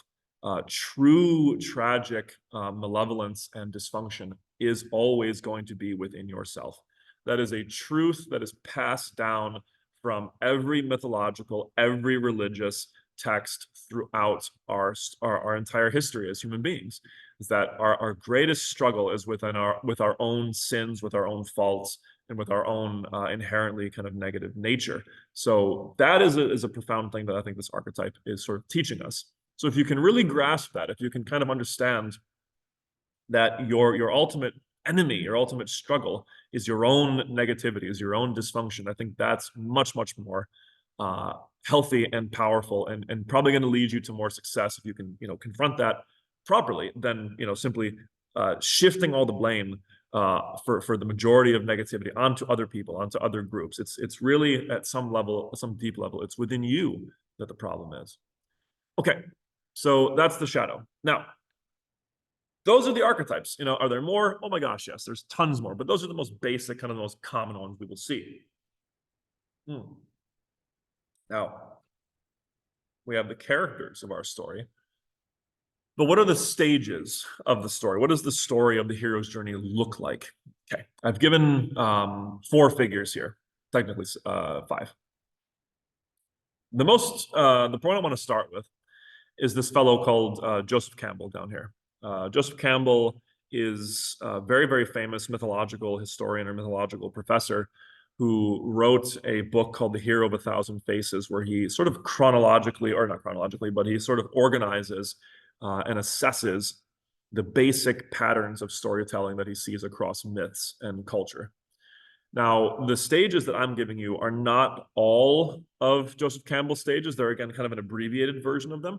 true tragic malevolence and dysfunction is always going to be within yourself. That is a truth that is passed down from every mythological, every religious text throughout our entire history as human beings, is that our greatest struggle is with our own sins, with our own faults, and with our own inherently kind of negative nature. So that is a profound thing that I think this archetype is sort of teaching us. So if you can really grasp that, if you can kind of understand that your ultimate enemy, your ultimate struggle is your own negativity, is your own dysfunction, I think that's much, much more healthy and powerful, and probably going to lead you to more success if you can, confront that properly than, simply shifting all the blame for the majority of negativity onto other people, onto other groups. It's really at some level, some deep level, it's within you that the problem is. Okay, so that's the shadow. Now, those are the archetypes. Are there more? Oh my gosh, yes, there's tons more, but those are the most basic, kind of the most common ones we will see. Now, we have the characters of our story. But what are the stages of the story? What does the story of the hero's journey look like? Okay, I've given 4 figures here, technically 5. The point I want to start with is this fellow called Joseph Campbell down here. Joseph Campbell is a very, very famous mythological historian or mythological professor who wrote a book called The Hero of a Thousand Faces, where he sort of chronologically, or not chronologically, but he sort of organizes and assesses the basic patterns of storytelling that he sees across myths and culture. Now, the stages that I'm giving you are not all of Joseph Campbell's stages. They're, again, kind of an abbreviated version of them.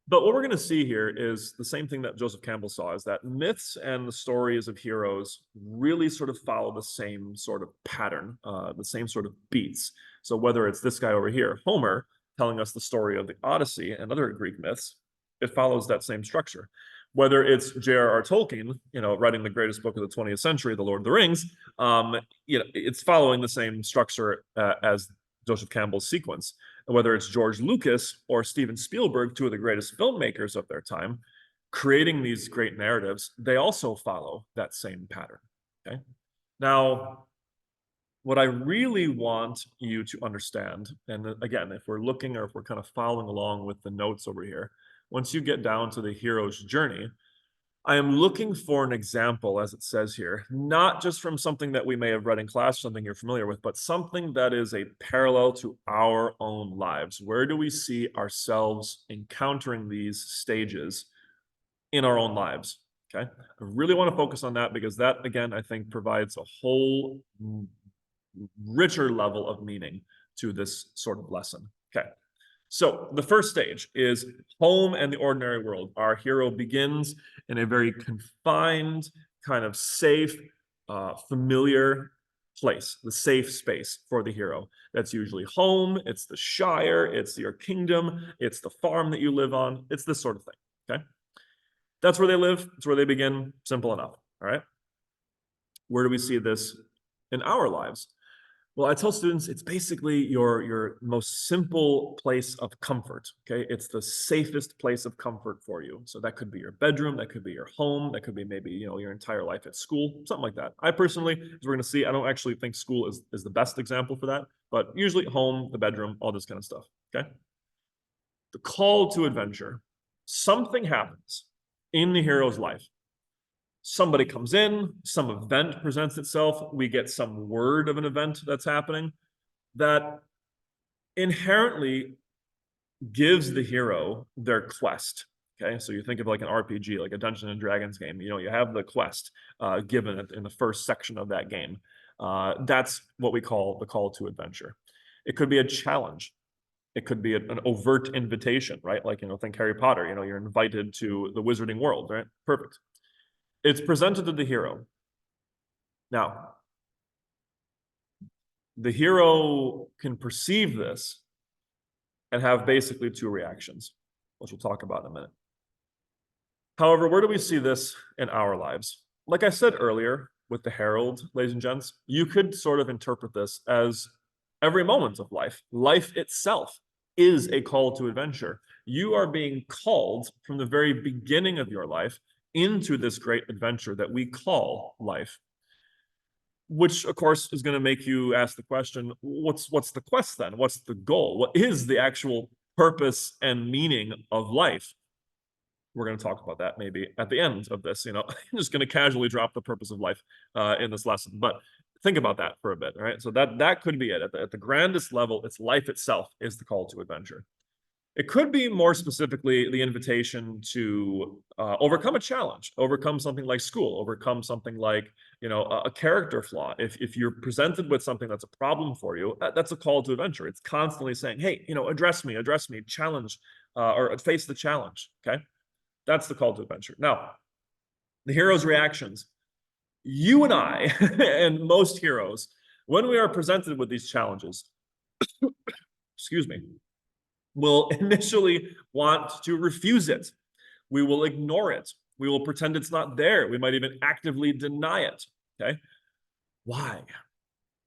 But what we're going to see here is the same thing that Joseph Campbell saw, is that myths and the stories of heroes really sort of follow the same sort of pattern, the same sort of beats. So whether it's this guy over here, Homer, telling us the story of the Odyssey and other Greek myths, it follows that same structure. Whether it's J.R.R. Tolkien, writing the greatest book of the 20th century, The Lord of the Rings, it's following the same structure as Joseph Campbell's sequence. And whether it's George Lucas or Steven Spielberg, 2 of the greatest filmmakers of their time, creating these great narratives, they also follow that same pattern. Okay. Now, what I really want you to understand, and again, if we're looking, or if we're kind of following along with the notes over here, once you get down to the hero's journey, I am looking for an example, as it says here, not just from something that we may have read in class, something you're familiar with, but something that is a parallel to our own lives. Where do we see ourselves encountering these stages in our own lives? Okay. I really want to focus on that, because that, again, I think provides a whole richer level of meaning to this sort of lesson. Okay. So the first stage is home and the ordinary world. Our hero begins in a very confined, kind of safe, familiar place, the safe space for the hero. That's usually home, it's the Shire, it's your kingdom, it's the farm that you live on, it's this sort of thing, okay? That's where they live, it's where they begin, simple enough, all right? Where do we see this in our lives? Well, I tell students it's basically your most simple place of comfort, okay? It's the safest place of comfort for you. So that could be your bedroom, that could be your home, that could be maybe, your entire life at school, something like that. I personally, as we're going to see, I don't actually think school is the best example for that, but usually home, the bedroom, all this kind of stuff, okay? The call to adventure. Something happens in the hero's life. Somebody comes in, some event presents itself, we get some word of an event that's happening that inherently gives the hero their quest. Okay, so you think of like an RPG, like a Dungeons and Dragons game, you have the quest given in the first section of that game. That's what we call the call to adventure. It could be a challenge. It could be an overt invitation, right? Like, think Harry Potter, you're invited to the wizarding world, right? Perfect. It's presented to the hero. Now, the hero can perceive this and have basically 2 reactions. which we'll talk about in a minute. However, where do we see this in our lives? Like I said earlier with the herald, ladies and gents, you could sort of interpret this as every moment of life. Life itself is a call to adventure. You are being called from the very beginning of your life into this great adventure that we call life. Which, of course, is going to make you ask the question, what's the quest then? What's the goal? What is the actual purpose and meaning of life? We're going to talk about that maybe at the end of this. I'm just going to casually drop the purpose of life in this lesson, but think about that for a bit. All right, so that could be it. At the grandest level, it's life itself is the call to adventure. It could be more specifically the invitation to overcome a challenge, overcome something like school, overcome something like a character flaw. If you're presented with something that's a problem for you, that's a call to adventure. It's constantly saying, hey, address me, challenge, or face the challenge. Okay. That's the call to adventure. Now, the hero's reactions. You and I, and most heroes, when we are presented with these challenges, excuse me, will initially want to refuse it. We will ignore it. We will pretend it's not there. We might even actively deny it. Okay. Why?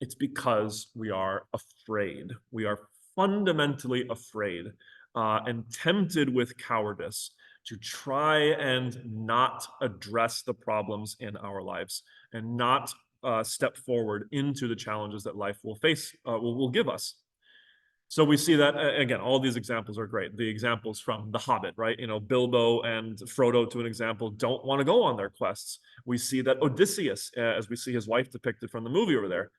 It's because we are afraid. We are fundamentally afraid and tempted with cowardice to try and not address the problems in our lives and not step forward into the challenges that life will face, will give us. So we see that, again, all these examples are great. The examples from The Hobbit, right? Bilbo and Frodo, to an example, don't want to go on their quests. We see that Odysseus, as we see his wife depicted from the movie over there,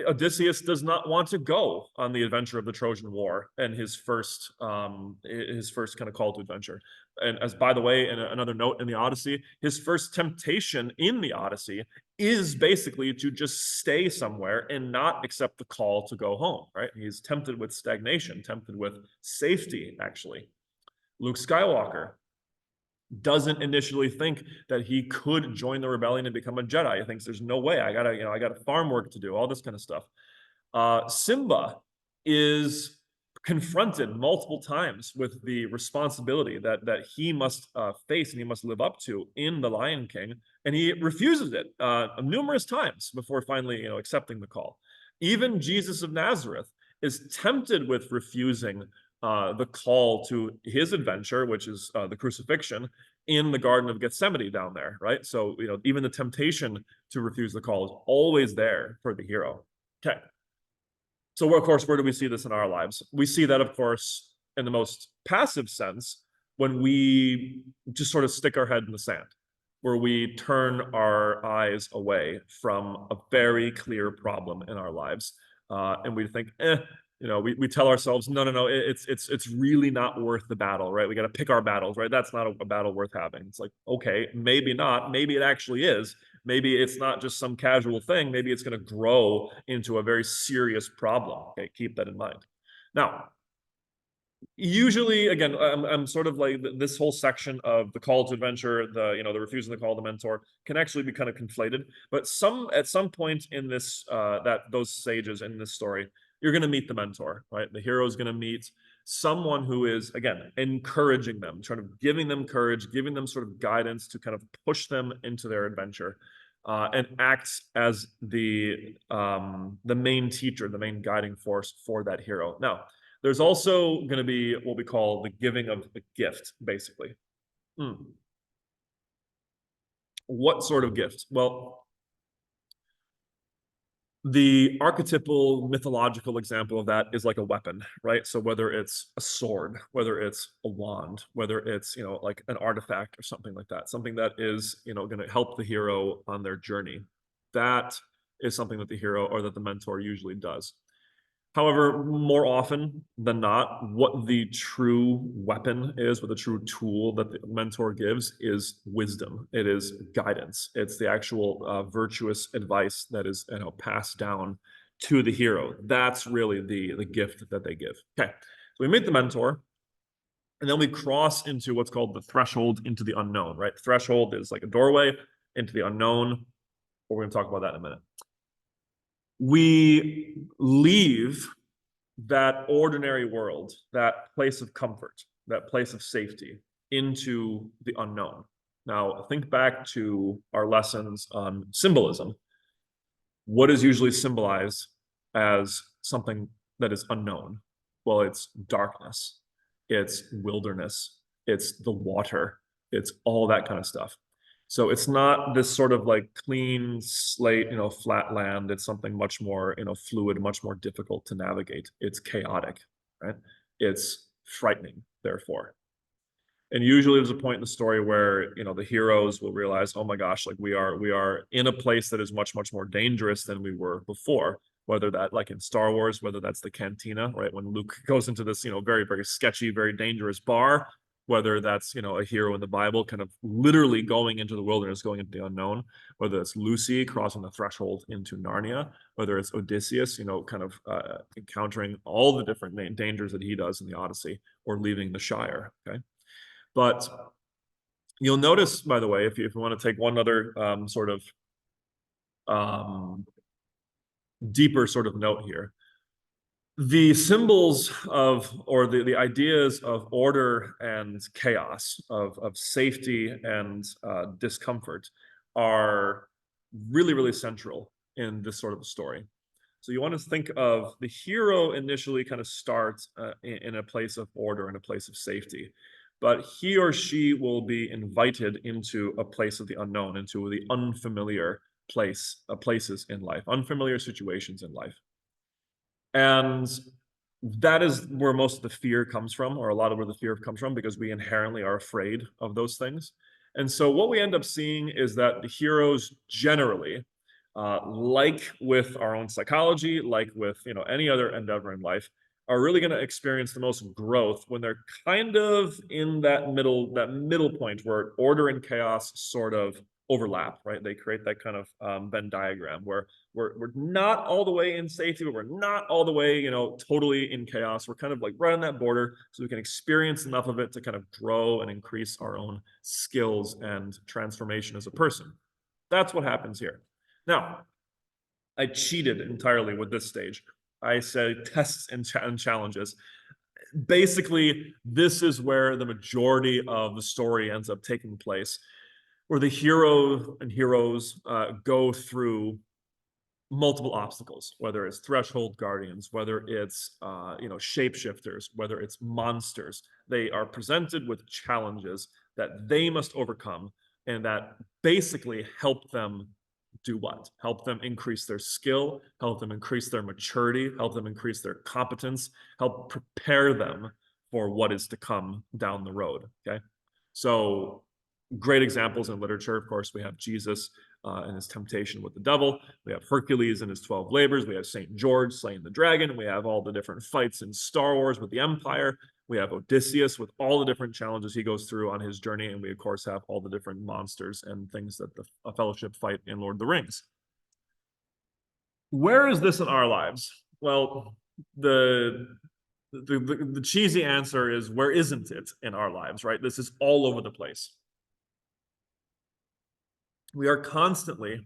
Odysseus does not want to go on the adventure of the Trojan War and his first kind of call to adventure. And as by the way, in another note in the Odyssey, his first temptation in the Odyssey is basically to just stay somewhere and not accept the call to go home, right? He's tempted with stagnation, tempted with safety, actually. Luke Skywalker doesn't initially think that he could join the rebellion and become a Jedi. He thinks there's no way. I got farm work to do, all this kind of stuff. Simba is confronted multiple times with the responsibility that he must face and he must live up to in The Lion King, and he refuses it numerous times before finally accepting the call. Even Jesus of Nazareth is tempted with refusing the call to his adventure, which is the crucifixion in the Garden of Gethsemane down there, right? So, even the temptation to refuse the call is always there for the hero. Okay. So, of course, where do we see this in our lives? We see that, of course, in the most passive sense, when we just sort of stick our head in the sand, where we turn our eyes away from a very clear problem in our lives, and we think, we tell ourselves, no, it's really not worth the battle, right? We got to pick our battles, right? That's not a battle worth having. It's like, okay, maybe not. Maybe it actually is. Maybe it's not just some casual thing. Maybe it's going to grow into a very serious problem. Okay, keep that in mind. Now, usually, again, I'm sort of like this whole section of the call to adventure, the refusing the call to mentor can actually be kind of conflated. But at some point in this, those stages in this story, you're going to meet the mentor, right? The hero is going to meet someone who is, again, encouraging them, trying to giving them courage, giving them sort of guidance to kind of push them into their adventure, and acts as the main teacher, the main guiding force for that hero. Now, there's also going to be what we call the giving of a gift, basically. What sort of gift? Well, the archetypal mythological example of that is like a weapon, right? So whether it's a sword, whether it's a wand, whether it's, like an artifact or something like that, something that is, going to help the hero on their journey. That is something that the hero or that the mentor usually does. However, more often than not, what the true weapon is, what the true tool that the mentor gives is wisdom. It is guidance. It's the actual virtuous advice that is passed down to the hero. That's really the gift that they give. Okay, so we meet the mentor, and then we cross into what's called the threshold into the unknown, right? Threshold is like a doorway into the unknown. We're going to talk about that in a minute. We leave that ordinary world, that place of comfort, that place of safety, into the unknown. Now, think back to our lessons on symbolism. What is usually symbolized as something that is unknown? Well, it's darkness, it's wilderness, it's the water, it's all that kind of stuff. So it's not this sort of like clean slate, flat land. It's something much more, fluid, much more difficult to navigate. It's chaotic, right? It's frightening, therefore. And usually there's a point in the story where, the heroes will realize, oh my gosh, like we are in a place that is much, much more dangerous than we were before. Whether that, like in Star Wars, whether that's the cantina, right? When Luke goes into this, very, very sketchy, very dangerous bar, whether that's, a hero in the Bible kind of literally going into the wilderness, going into the unknown, whether it's Lucy crossing the threshold into Narnia, whether it's Odysseus, kind of encountering all the different dangers that he does in the Odyssey, or leaving the Shire, okay? But you'll notice, by the way, if you want to take one other sort of deeper sort of note here, the symbols of, or the ideas of order and chaos, of safety and discomfort, are really, really central in this sort of story. So you want to think of the hero initially kind of starts in a place of order, in a place of safety. But he or she will be invited into a place of the unknown, into the unfamiliar places in life, unfamiliar situations in life. And that is where most of the fear comes from, or a lot of where the fear comes from, because we inherently are afraid of those things. And so what we end up seeing is that the heroes generally, like with our own psychology, like with any other endeavor in life, are really going to experience the most growth when they're kind of in that middle point where order and chaos sort of overlap, right? They create that kind of Venn diagram where we're not all the way in safety, but we're not all the way, totally in chaos. We're kind of like right on that border, so we can experience enough of it to kind of grow and increase our own skills and transformation as a person. That's what happens here. Now, I cheated entirely with this stage. I said tests and challenges. Basically, this is where the majority of the story ends up taking place, where the hero and heroes go through multiple obstacles, whether it's threshold guardians, whether it's shapeshifters, whether it's monsters. They are presented with challenges that they must overcome, and that basically help them do what? Help them increase their skill, help them increase their maturity, help them increase their competence, help prepare them for what is to come down the road, okay? So great examples in literature, of course, we have Jesus and his temptation with the devil. We have Hercules and his 12 labors. We have St. George slaying the dragon. We have all the different fights in Star Wars with the Empire. We have Odysseus with all the different challenges he goes through on his journey. And we, of course, have all the different monsters and things that the Fellowship fight in Lord of the Rings. Where is this in our lives? Well, the cheesy answer is, where isn't it in our lives, right? This is all over the place. We are constantly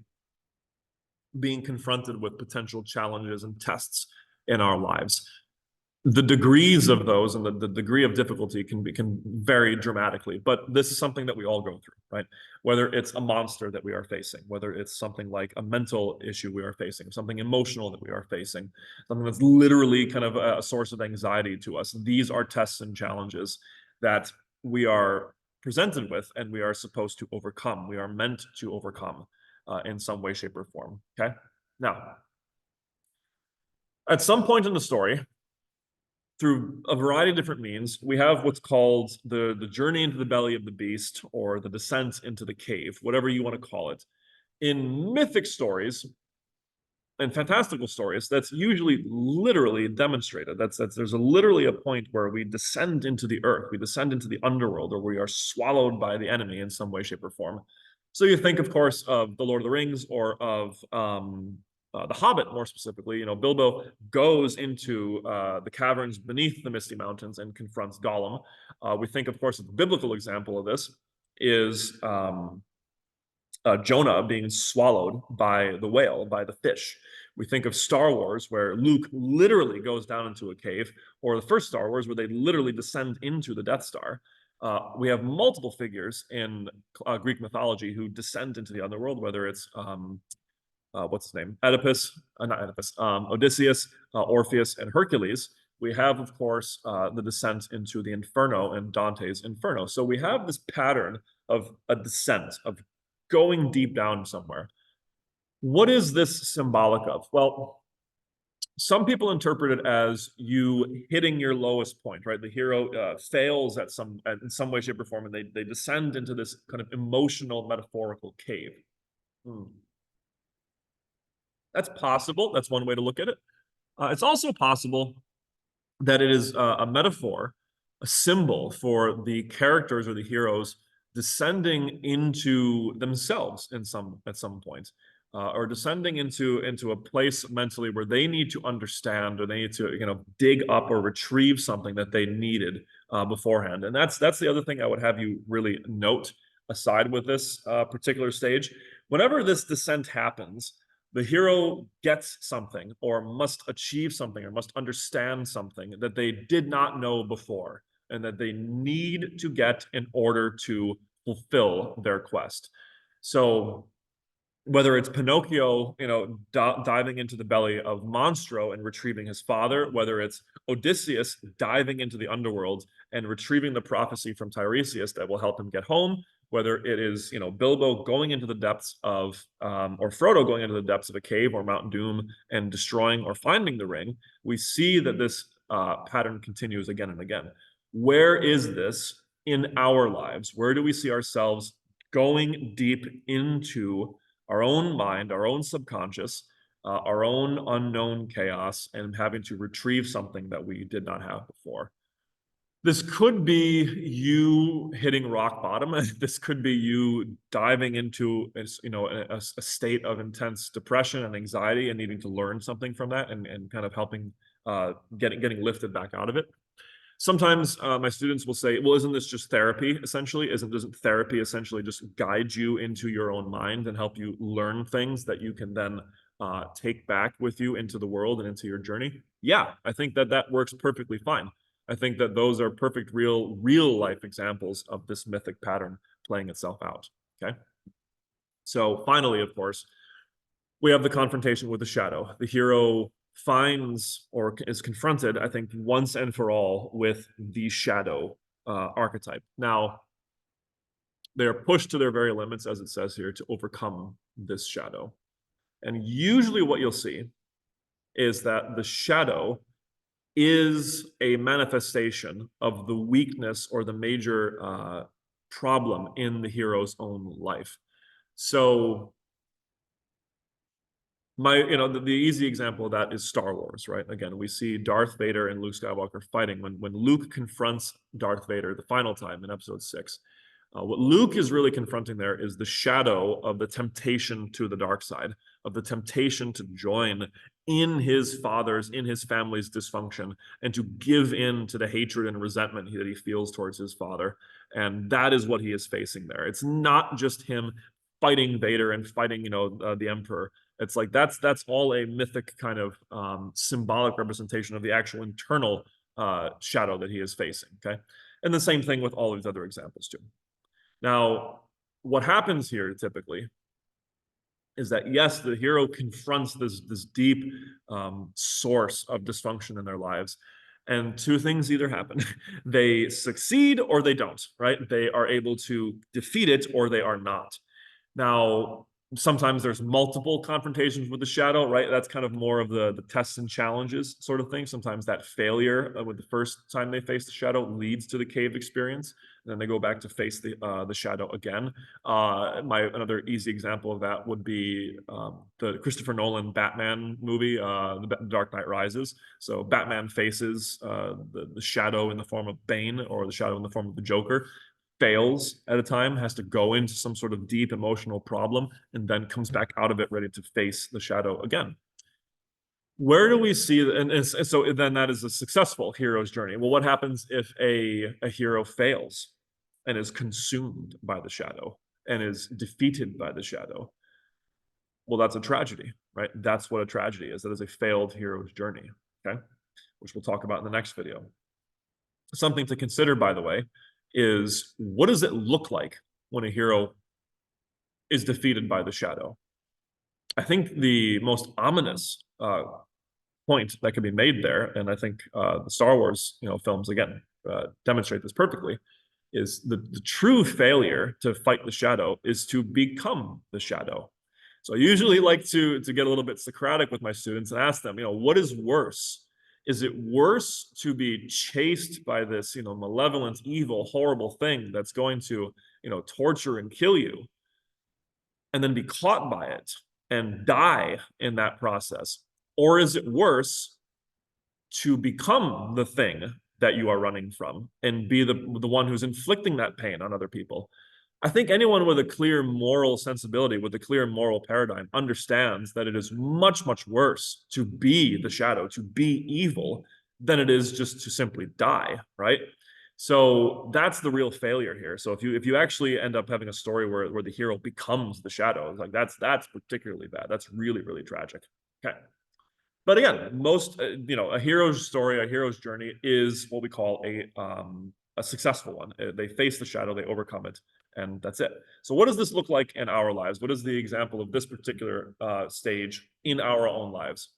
being confronted with potential challenges and tests in our lives. The degrees of those and the degree of difficulty can vary dramatically, but this is something that we all go through, right? Whether it's a monster that we are facing, whether it's something like a mental issue we are facing, something emotional that we are facing, something that's literally kind of a source of anxiety to us. These are tests and challenges that we are presented with and we are supposed to overcome. We are meant to overcome in some way, shape, or form, okay? Now, at some point in the story, through a variety of different means, we have what's called the journey into the belly of the beast, or the descent into the cave, whatever you want to call it. In mythic stories and fantastical stories, that's usually literally demonstrated. There's literally a point where we descend into the earth, we descend into the underworld, or we are swallowed by the enemy in some way, shape, or form. So you think, of course, of the Lord of the Rings, or of the Hobbit, more specifically. Bilbo goes into the caverns beneath the Misty Mountains and confronts Gollum. We think, of course, of the biblical example of this is Jonah being swallowed by the whale, by the fish. We think of Star Wars, where Luke literally goes down into a cave, or the first Star Wars, where they literally descend into the Death Star. We have multiple figures in Greek mythology who descend into the underworld, whether it's what's his name? Oedipus, not Oedipus, Odysseus, Orpheus, and Hercules. We have, of course, the descent into the Inferno and Dante's Inferno. So we have this pattern of a descent, of going deep down somewhere. What is this symbolic of? Well, some people interpret it as you hitting your lowest point, right? The hero fails in some way, shape, or form, and they descend into this kind of emotional, metaphorical cave. That's possible. That's one way to look at it. It's also possible that it is a metaphor, a symbol for the characters or the heroes descending into themselves at some point, or descending into a place mentally where they need to understand, or they need to dig up or retrieve something that they needed beforehand. And that's the other thing I would have you really note aside with this particular stage. Whenever this descent happens, the hero gets something or must achieve something or must understand something that they did not know before and that they need to get in order to fulfill their quest. So whether it's Pinocchio, diving into the belly of Monstro and retrieving his father, whether it's Odysseus diving into the underworld and retrieving the prophecy from Tiresias that will help him get home, whether it is, Bilbo going into the depths of, or Frodo going into the depths of a cave or Mount Doom and destroying or finding the ring, we see that this pattern continues again and again. Where is this in our lives? Where do we see ourselves going deep into our own mind, our own subconscious, our own unknown chaos, and having to retrieve something that we did not have before? This could be you hitting rock bottom. This could be you diving into a state of intense depression and anxiety and needing to learn something from that and kind of helping getting lifted back out of it. Sometimes my students will say, well, isn't this just therapy, essentially? Doesn't therapy essentially just guide you into your own mind and help you learn things that you can then take back with you into the world and into your journey? Yeah, I think that works perfectly fine. I think that those are perfect real life examples of this mythic pattern playing itself out, okay? So finally, of course, we have the confrontation with the shadow. The hero finds or is confronted, I think, once and for all with the shadow archetype. Now, they're pushed to their very limits, as it says here, to overcome this shadow. And usually what you'll see is that the shadow is a manifestation of the weakness or the major problem in the hero's own life. So the easy example of that is Star Wars, right? Again, we see Darth Vader and Luke Skywalker fighting. When Luke confronts Darth Vader the final time in episode 6, what Luke is really confronting there is the shadow of the temptation to the dark side, of the temptation to join in his family's dysfunction and to give in to the hatred and resentment that he feels towards his father. And that is what he is facing there. It's not just him fighting Vader and fighting, the Emperor. It's like that's all a mythic kind of symbolic representation of the actual internal shadow that he is facing, okay? And the same thing with all of these other examples too. Now, what happens here typically is that, yes, the hero confronts this deep source of dysfunction in their lives, and two things either happen. They succeed or they don't, right? They are able to defeat it or they are not. Now, sometimes there's multiple confrontations with the shadow, right? That's kind of more of the tests and challenges sort of thing. Sometimes that failure with the first time they face the shadow leads to the cave experience. And then they go back to face the shadow again. Another easy example of that would be the Christopher Nolan Batman movie, The Dark Knight Rises. So Batman faces the shadow in the form of Bane, or the shadow in the form of the Joker, fails at a time, has to go into some sort of deep emotional problem, and then comes back out of it ready to face the shadow again. Where do we see, and so then that is a successful hero's journey. Well, what happens if a hero fails and is consumed by the shadow? and is defeated by the shadow, well, that's a tragedy, right? That's what a tragedy is. That is a failed hero's journey, okay? Which we'll talk about in the next video. Something to consider, by the way, is what does it look like when a hero is defeated by the shadow? I think the most ominous point that can be made there, and I think the Star Wars, films again demonstrate this perfectly, is the true failure to fight the shadow is to become the shadow. So I usually like to get a little bit Socratic with my students and ask them, what is worse? Is it worse to be chased by this, malevolent, evil, horrible thing that's going to, torture and kill you, and then be caught by it and die in that process? Or is it worse to become the thing that you are running from and be the one who's inflicting that pain on other people? I think anyone with a clear moral sensibility, with a clear moral paradigm, understands that it is much, much worse to be the shadow, to be evil, than it is just to simply die, right? So that's the real failure here. So if you actually end up having a story where the hero becomes the shadow, like that's particularly bad. That's really, really tragic. Okay. But again, most a hero's story, a hero's journey is what we call a successful one. They face the shadow, they overcome it, and that's it. So what does this look like in our lives? What is the example of this particular stage in our own lives?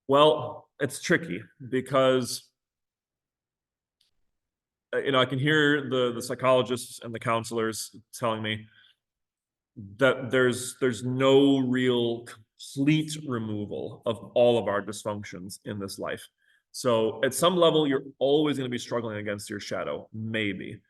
Well, it's tricky because I can hear the psychologists and the counselors telling me that there's no real complete removal of all of our dysfunctions in this life. So at some level, you're always going to be struggling against your shadow, maybe.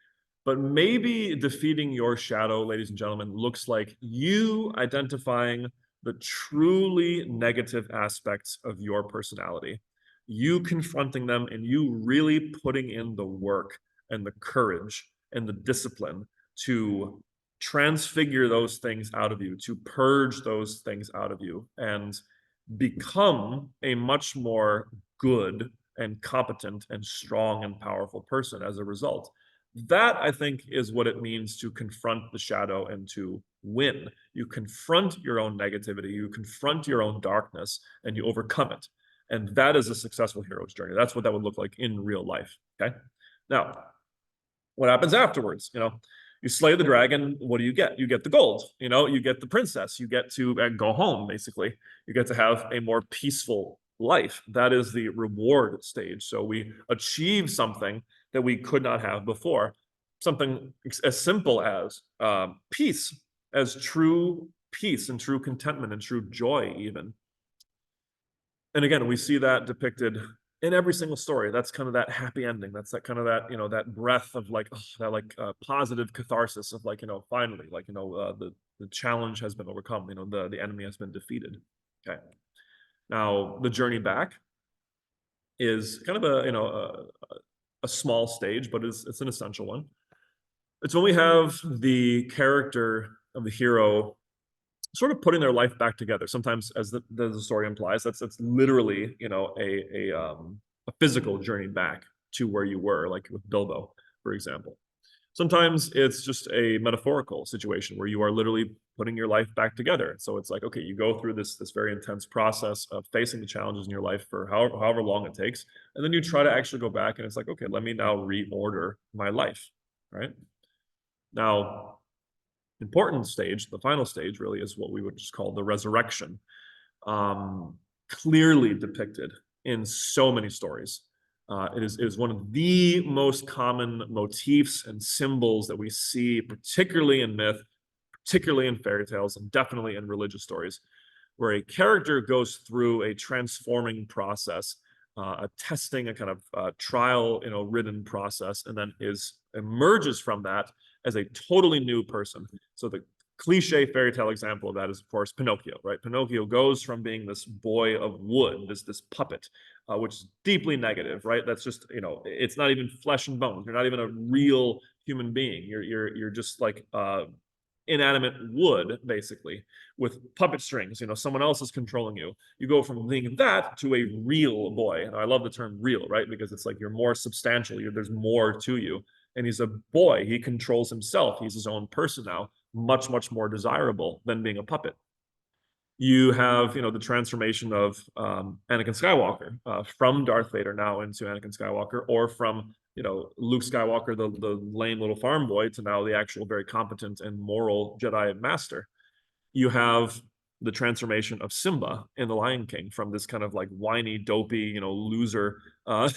But maybe defeating your shadow, ladies and gentlemen, looks like you identifying the truly negative aspects of your personality, you confronting them, and you really putting in the work and the courage and the discipline to transfigure those things out of you, to purge those things out of you, and become a much more good and competent and strong and powerful person as a result. That, I think, is what it means to confront the shadow and to win. You confront your own negativity, you confront your own darkness, and you overcome it. And that is a successful hero's journey. That's what that would look like in real life. Okay. Now, what happens afterwards? You slay the dragon. What do you get? You get the gold. You get the princess. You get to go home, basically. You get to have a more peaceful life. That is the reward stage. So we achieve something that we could not have before. Something as simple as peace, as true peace and true contentment and true joy, even. And again, we see that depicted in every single story. That's kind of that happy ending. That's that kind of that breath of positive catharsis of finally, the challenge has been overcome. The enemy has been defeated. Okay. Now the journey back is kind of a small stage, but it's an essential one. It's when we have the character of the hero sort of putting their life back together. Sometimes, as the story implies, that's literally a physical journey back to where you were, like with Bilbo, for example. Sometimes it's just a metaphorical situation where you are literally putting your life back together. So it's like, okay, you go through this very intense process of facing the challenges in your life for however long it takes, and then you try to actually go back, and it's like, okay, let me now reorder my life, right? Now, important stage, the final stage really is what we would just call the resurrection, clearly depicted in so many stories. It is one of the most common motifs and symbols that we see, particularly in myth, particularly in fairy tales, and definitely in religious stories, where a character goes through a transforming process, a testing, a kind of trial, ridden process, and then emerges from that as a totally new person. So the cliche fairy tale example of that is, of course, Pinocchio, right? Pinocchio goes from being this boy of wood, this puppet, which is deeply negative, right? That's just, it's not even flesh and bones. You're not even a real human being. You're just like inanimate wood, basically, with puppet strings. Someone else is controlling you. You go from being that to a real boy. And I love the term real, right? Because it's like you're more substantial. There's more to you. and he's a boy. He controls himself. He's his own person now, much, much more desirable than being a puppet. You have, the transformation of Anakin Skywalker from Darth Vader now into Anakin Skywalker, or from, Luke Skywalker, the lame little farm boy, to now the actual very competent and moral Jedi master. You have the transformation of Simba in The Lion King from this kind of like whiny, dopey, loser,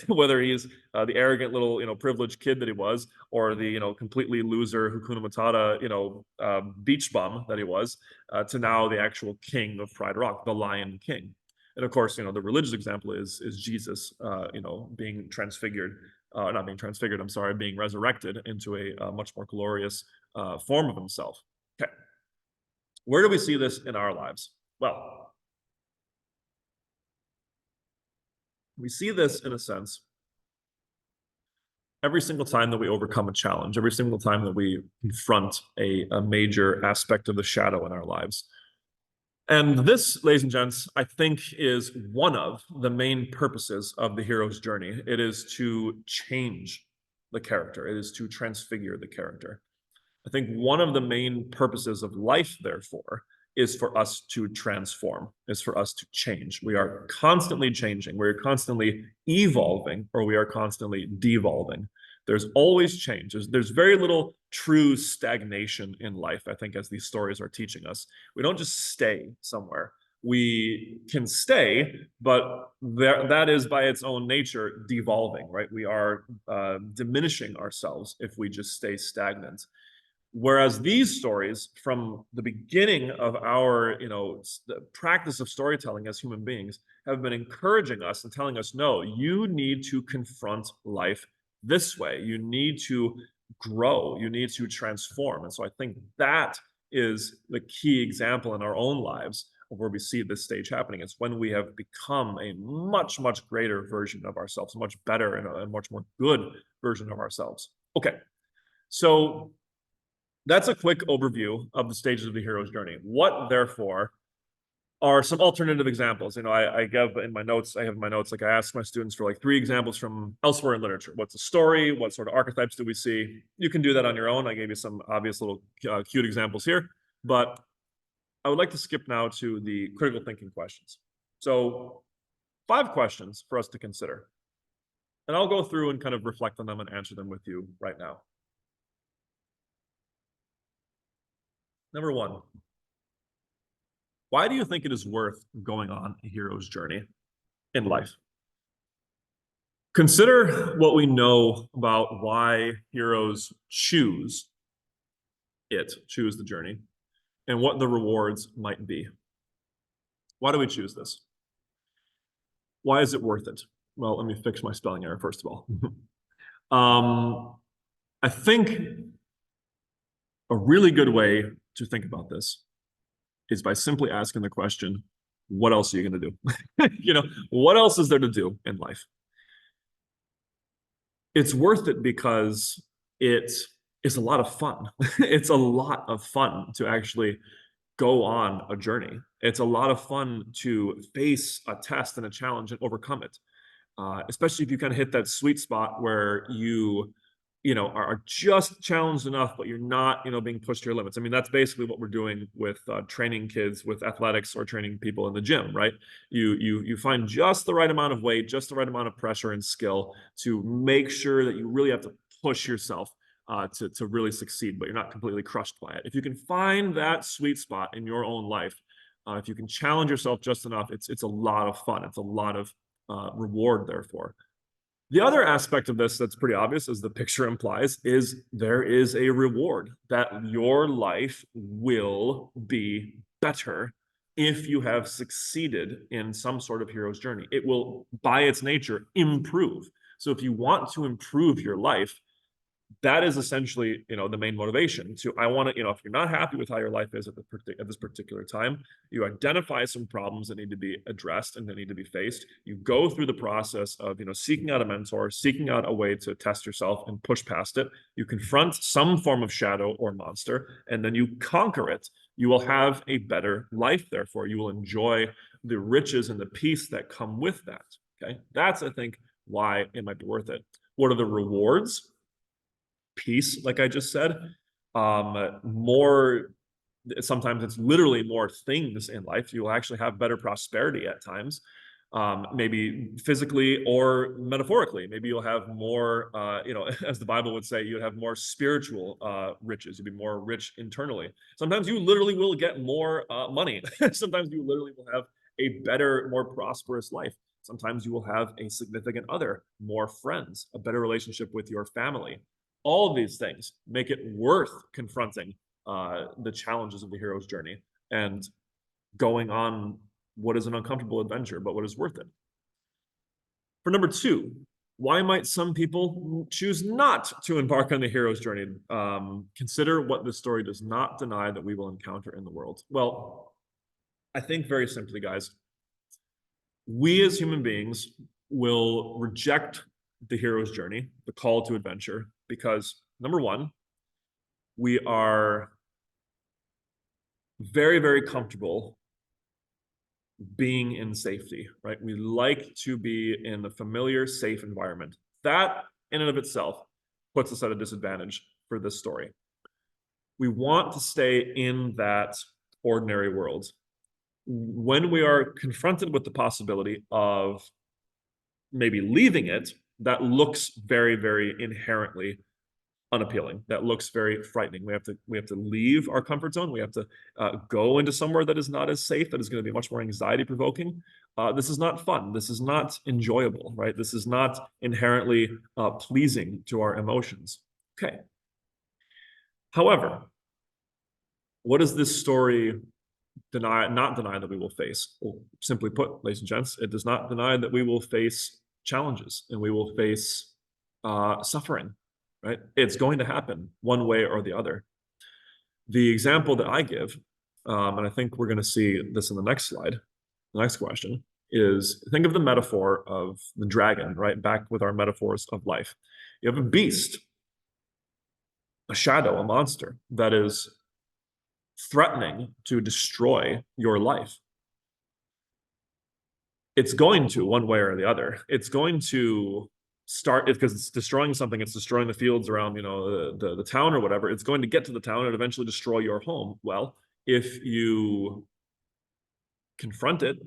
whether he's the arrogant little, privileged kid that he was, or the, completely loser Hakuna Matata, beach bum that he was, to now the actual king of Pride Rock, the Lion King. And of course, the religious example is Jesus, being transfigured, not being transfigured, I'm sorry, being resurrected into a much more glorious form of himself. Okay. Where do we see this in our lives? Well, we see this in a sense every single time that we overcome a challenge, every single time that we confront a major aspect of the shadow in our lives. And this, ladies and gents, I think is one of the main purposes of the hero's journey. It is to change the character. It is to transfigure the character. I think one of the main purposes of life, therefore, is for us to transform, is for us to change. We are constantly changing. We're constantly evolving, or we are constantly devolving. There's always change. There's very little true stagnation in life, I think, as these stories are teaching us. We don't just stay somewhere. We can stay, but that is by its own nature devolving, right? We are diminishing ourselves if we just stay stagnant. Whereas these stories, from the beginning of our, the practice of storytelling as human beings, have been encouraging us and telling us, no, you need to confront life this way. You need to grow. You need to transform. And so I think that is the key example in our own lives of where we see this stage happening. It's when we have become a much, much greater version of ourselves, a much better and a much more good version of ourselves. Okay, so that's a quick overview of the stages of the hero's journey. What, therefore, are some alternative examples? I give in my notes, like I asked my students for like 3 examples from elsewhere in literature. What's the story? What sort of archetypes do we see? You can do that on your own. I gave you some obvious little cute examples here, but I would like to skip now to the critical thinking questions. So 5 questions for us to consider. And I'll go through and kind of reflect on them and answer them with you right now. Number 1, why do you think it is worth going on a hero's journey in life? Consider what we know about why heroes choose the journey, and what the rewards might be. Why do we choose this? Why is it worth it? Well, let me fix my spelling error first of all. I think a really good way to think about this is by simply asking the question, what else are you going to do? What else is there to do in life? It's worth it because it is a lot of fun. It's a lot of fun to actually go on a journey. It's a lot of fun to face a test and a challenge and overcome it. Especially if you kind of hit that sweet spot where you are just challenged enough, but you're not, being pushed to your limits. I mean, that's basically what we're doing with training kids with athletics or training people in the gym, right? You find just the right amount of weight, just the right amount of pressure and skill to make sure that you really have to push yourself to really succeed, but you're not completely crushed by it. If you can find that sweet spot in your own life, if you can challenge yourself just enough, it's a lot of fun. It's a lot of reward, therefore. The other aspect of this that's pretty obvious, as the picture implies, is there is a reward, that your life will be better if you have succeeded in some sort of hero's journey. It will, by its nature, improve. So if you want to improve your life, that is essentially, the main motivation. I want to, if you're not happy with how your life is at this particular time, you identify some problems that need to be addressed and that need to be faced. You go through the process of, seeking out a mentor, seeking out a way to test yourself and push past it. You confront some form of shadow or monster, and then you conquer it. You will have a better life. Therefore, you will enjoy the riches and the peace that come with that. Okay. That's, I think, why it might be worth it. What are the rewards? peace, like I just said, more, sometimes it's literally more things in life. You'll actually have better prosperity at times, maybe physically or metaphorically. Maybe you'll have more, as the Bible would say, you'll have more spiritual riches. You'll be more rich internally. Sometimes you literally will get more money. Sometimes you literally will have a better, more prosperous life. Sometimes you will have a significant other, more friends, a better relationship with your family. All of these things make it worth confronting the challenges of the hero's journey and going on what is an uncomfortable adventure, but what is worth it. For number two, why might some people choose not to embark on the hero's journey? Consider what this story does not deny that we will encounter in the world. Well, I think very simply, guys, we as human beings will reject the hero's journey, the call to adventure, because number one, we are very, very comfortable being in safety, right? We like to be in a familiar, safe environment. That in and of itself puts us at a disadvantage for this story. We want to stay in that ordinary world. When we are confronted with the possibility of maybe leaving it, that looks very, very inherently unappealing. That looks very frightening. We have to leave our comfort zone. We have to go into somewhere that is not as safe, that is going to be much more anxiety provoking. This is not fun. This is not enjoyable, right? This is not inherently pleasing to our emotions. Okay. However, what does this story not deny that we will face? Well, simply put, ladies and gents, it does not deny that we will face challenges and we will face suffering, right? It's going to happen one way or the other. The example that I give, and I think we're going to see this in the next slide, the next question, is think of the metaphor of the dragon, right? Back with our metaphors of life. You have a beast, a shadow, a monster that is threatening to destroy your life. It's going to, one way or the other, it's going to start, because it's destroying something, it's destroying the fields around, the town or whatever. It's going to get to the town and eventually destroy your home. Well, if you confront it,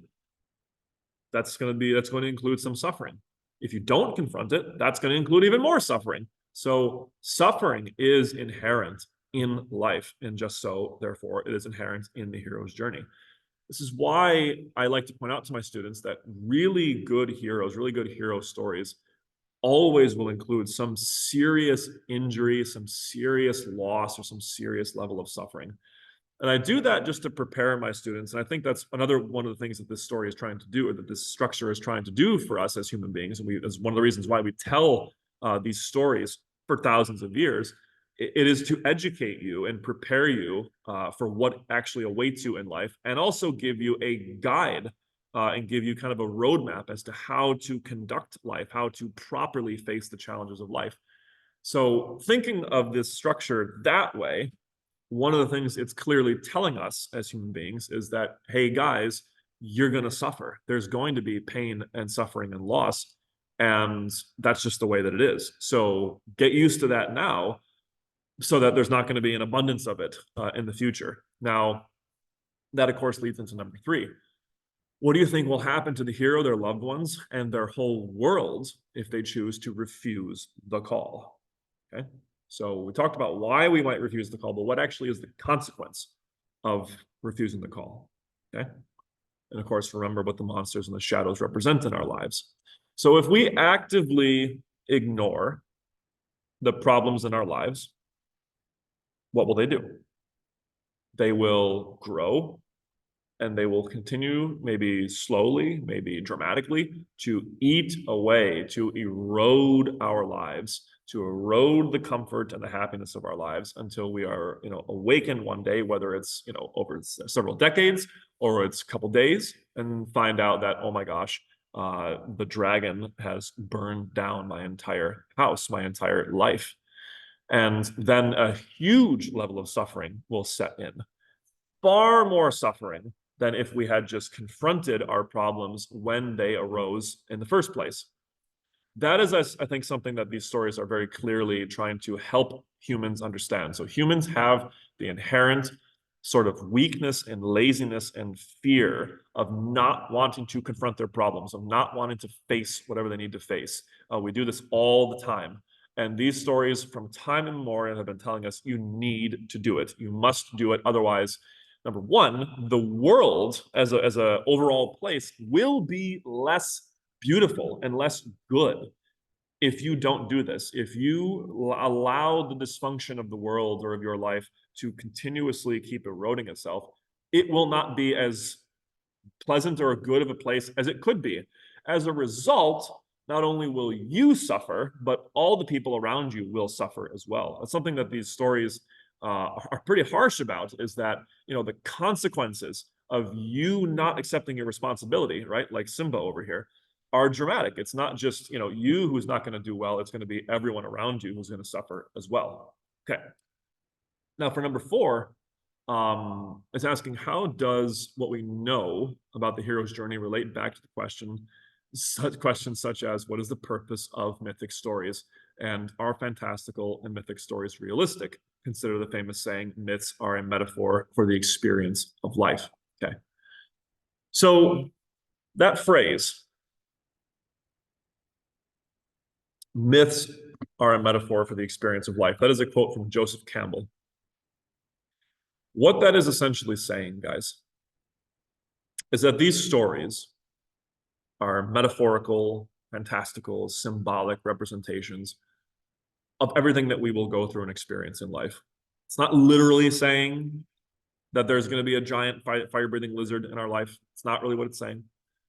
that's going to include some suffering. If you don't confront it, that's going to include even more suffering. So suffering is inherent in life, and just so, therefore, it is inherent in the hero's journey. This is why I like to point out to my students that really good heroes, really good hero stories always will include some serious injury, some serious loss, or some serious level of suffering. And I do that just to prepare my students. And I think that's another one of the things that this story is trying to do, or that this structure is trying to do for us as human beings. And it's one of the reasons why we tell these stories for thousands of years. It is to educate you and prepare you for what actually awaits you in life, and also give you a guide and give you kind of a roadmap as to how to conduct life, how to properly face the challenges of life. So thinking of this structure that way, one of the things it's clearly telling us as human beings is that, hey guys, you're going to suffer. There's going to be pain and suffering and loss, and that's just the way that it is. So get used to that now, so that there's not going to be an abundance of it in the future. Now, that of course leads into number three. What do you think will happen to the hero, their loved ones, and their whole world if they choose to refuse the call? Okay, so we talked about why we might refuse the call, but what actually is the consequence of refusing the call? Okay, and of course, remember what the monsters and the shadows represent in our lives. So if we actively ignore the problems in our lives, what will they do? They will grow, and they will continue, maybe slowly, maybe dramatically, to eat away, to erode our lives, to erode the comfort and the happiness of our lives until we are, awakened one day, whether it's, over several decades or it's a couple days, and find out that, oh my gosh, the dragon has burned down my entire house, my entire life. And then a huge level of suffering will set in. Far more suffering than if we had just confronted our problems when they arose in the first place. That is, I think, something that these stories are very clearly trying to help humans understand. So humans have the inherent sort of weakness and laziness and fear of not wanting to confront their problems, of not wanting to face whatever they need to face. We do this all the time. And these stories from time immemorial have been telling us you need to do it. You must do it. Otherwise, number one, the world as a overall place will be less beautiful and less good if you don't do this. If you allow the dysfunction of the world or of your life to continuously keep eroding itself, it will not be as pleasant or good of a place as it could be. As a result, not only will you suffer, but all the people around you will suffer as well. That's something that these stories are pretty harsh about, is that, you know, the consequences of you not accepting your responsibility, right? Like Simba over here, are dramatic. It's not just, you know, you who's not going to do well. It's going to be everyone around you who's going to suffer as well. Okay. Now for number 4, it's asking, how does what we know about the hero's journey relate back to the questions such as, what is the purpose of mythic stories? And are fantastical and mythic stories realistic? Consider the famous saying, myths are a metaphor for the experience of life. Okay. So that phrase, myths are a metaphor for the experience of life, that is a quote from Joseph Campbell. What that is essentially saying, guys, is that these stories are metaphorical, fantastical, symbolic representations of everything that we will go through and experience in life. It's not literally saying that there's going to be a giant fire-breathing lizard in our life. It's not really what it's saying.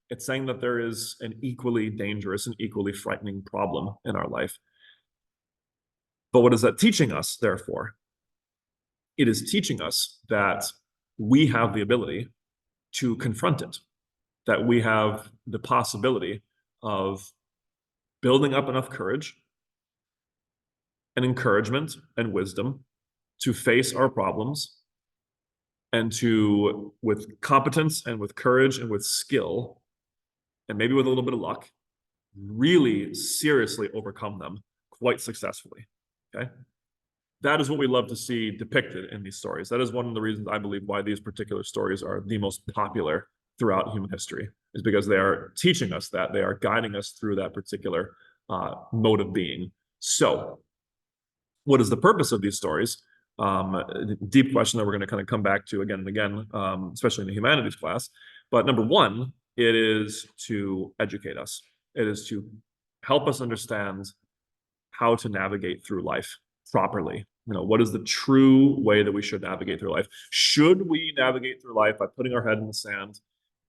It's saying that there is an equally dangerous and equally frightening problem in our life. But what is that teaching us, therefore? It is teaching us that we have the ability to confront it, that we have the possibility of building up enough courage and encouragement and wisdom to face our problems, and to, with competence and with courage and with skill, and maybe with a little bit of luck, really seriously overcome them quite successfully. Okay. That is what we love to see depicted in these stories. That is one of the reasons I believe why these particular stories are the most popular throughout human history, is because they are teaching us that, they are guiding us through that particular mode of being. So what is the purpose of these stories? Deep question that we're going to kind of come back to again and again, especially in the humanities class. But number 1, it is to educate us. It is to help us understand how to navigate through life properly. You know, what is the true way that we should navigate through life? Should we navigate through life by putting our head in the sand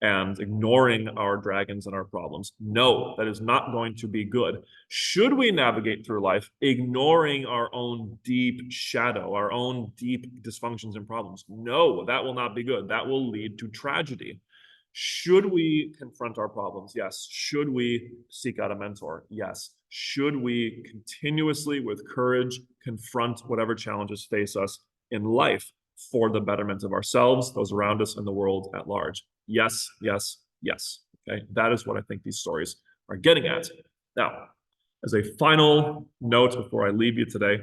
and ignoring our dragons and our problems? No, that is not going to be good. Should we navigate through life ignoring our own deep shadow, our own deep dysfunctions and problems? No, that will not be good. That will lead to tragedy. Should we confront our problems? Yes. Should we seek out a mentor? Yes. Should we continuously, with courage, confront whatever challenges face us in life for the betterment of ourselves, those around us, and the world at large? Yes, yes, yes. Okay, that is what I think these stories are getting at. Now, as a final note before I leave you today,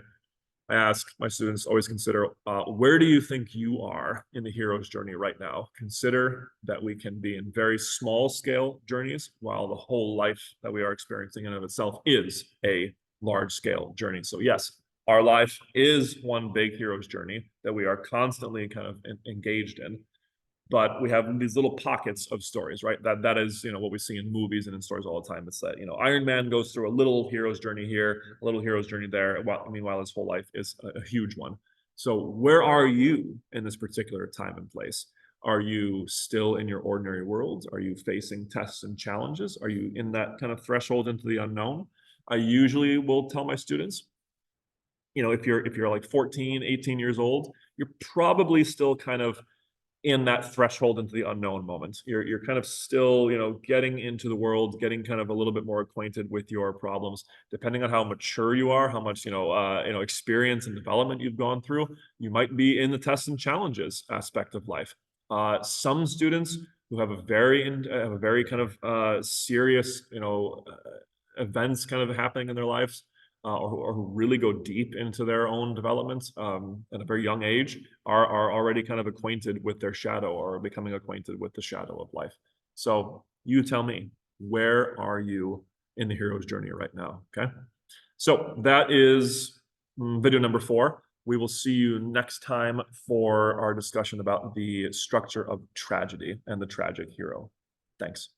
I ask my students always consider, where do you think you are in the hero's journey right now? Consider that we can be in very small scale journeys, while the whole life that we are experiencing in and of itself is a large scale journey. So yes, our life is one big hero's journey that we are constantly kind of engaged in. But we have these little pockets of stories, right? That is, you know, what we see in movies and in stories all the time. It's that, you know, Iron Man goes through a little hero's journey here, a little hero's journey there. Meanwhile, his whole life is a huge one. So where are you in this particular time and place? Are you still in your ordinary world? Are you facing tests and challenges? Are you in that kind of threshold into the unknown? I usually will tell my students, you know, if you're like 14, 18 years old, you're probably still kind of in that threshold into the unknown moment. You're kind of still, you know, getting into the world, getting kind of a little bit more acquainted with your problems. Depending on how mature you are, how much experience and development you've gone through, you might be in the tests and challenges aspect of life. Some students who have a very kind of serious, events kind of happening in their lives, or who really go deep into their own development at a very young age are already kind of acquainted with their shadow or becoming acquainted with the shadow of life. So you tell me, where are you in the hero's journey right now? Okay. So that is video number 4. We will see you next time for our discussion about the structure of tragedy and the tragic hero. Thanks.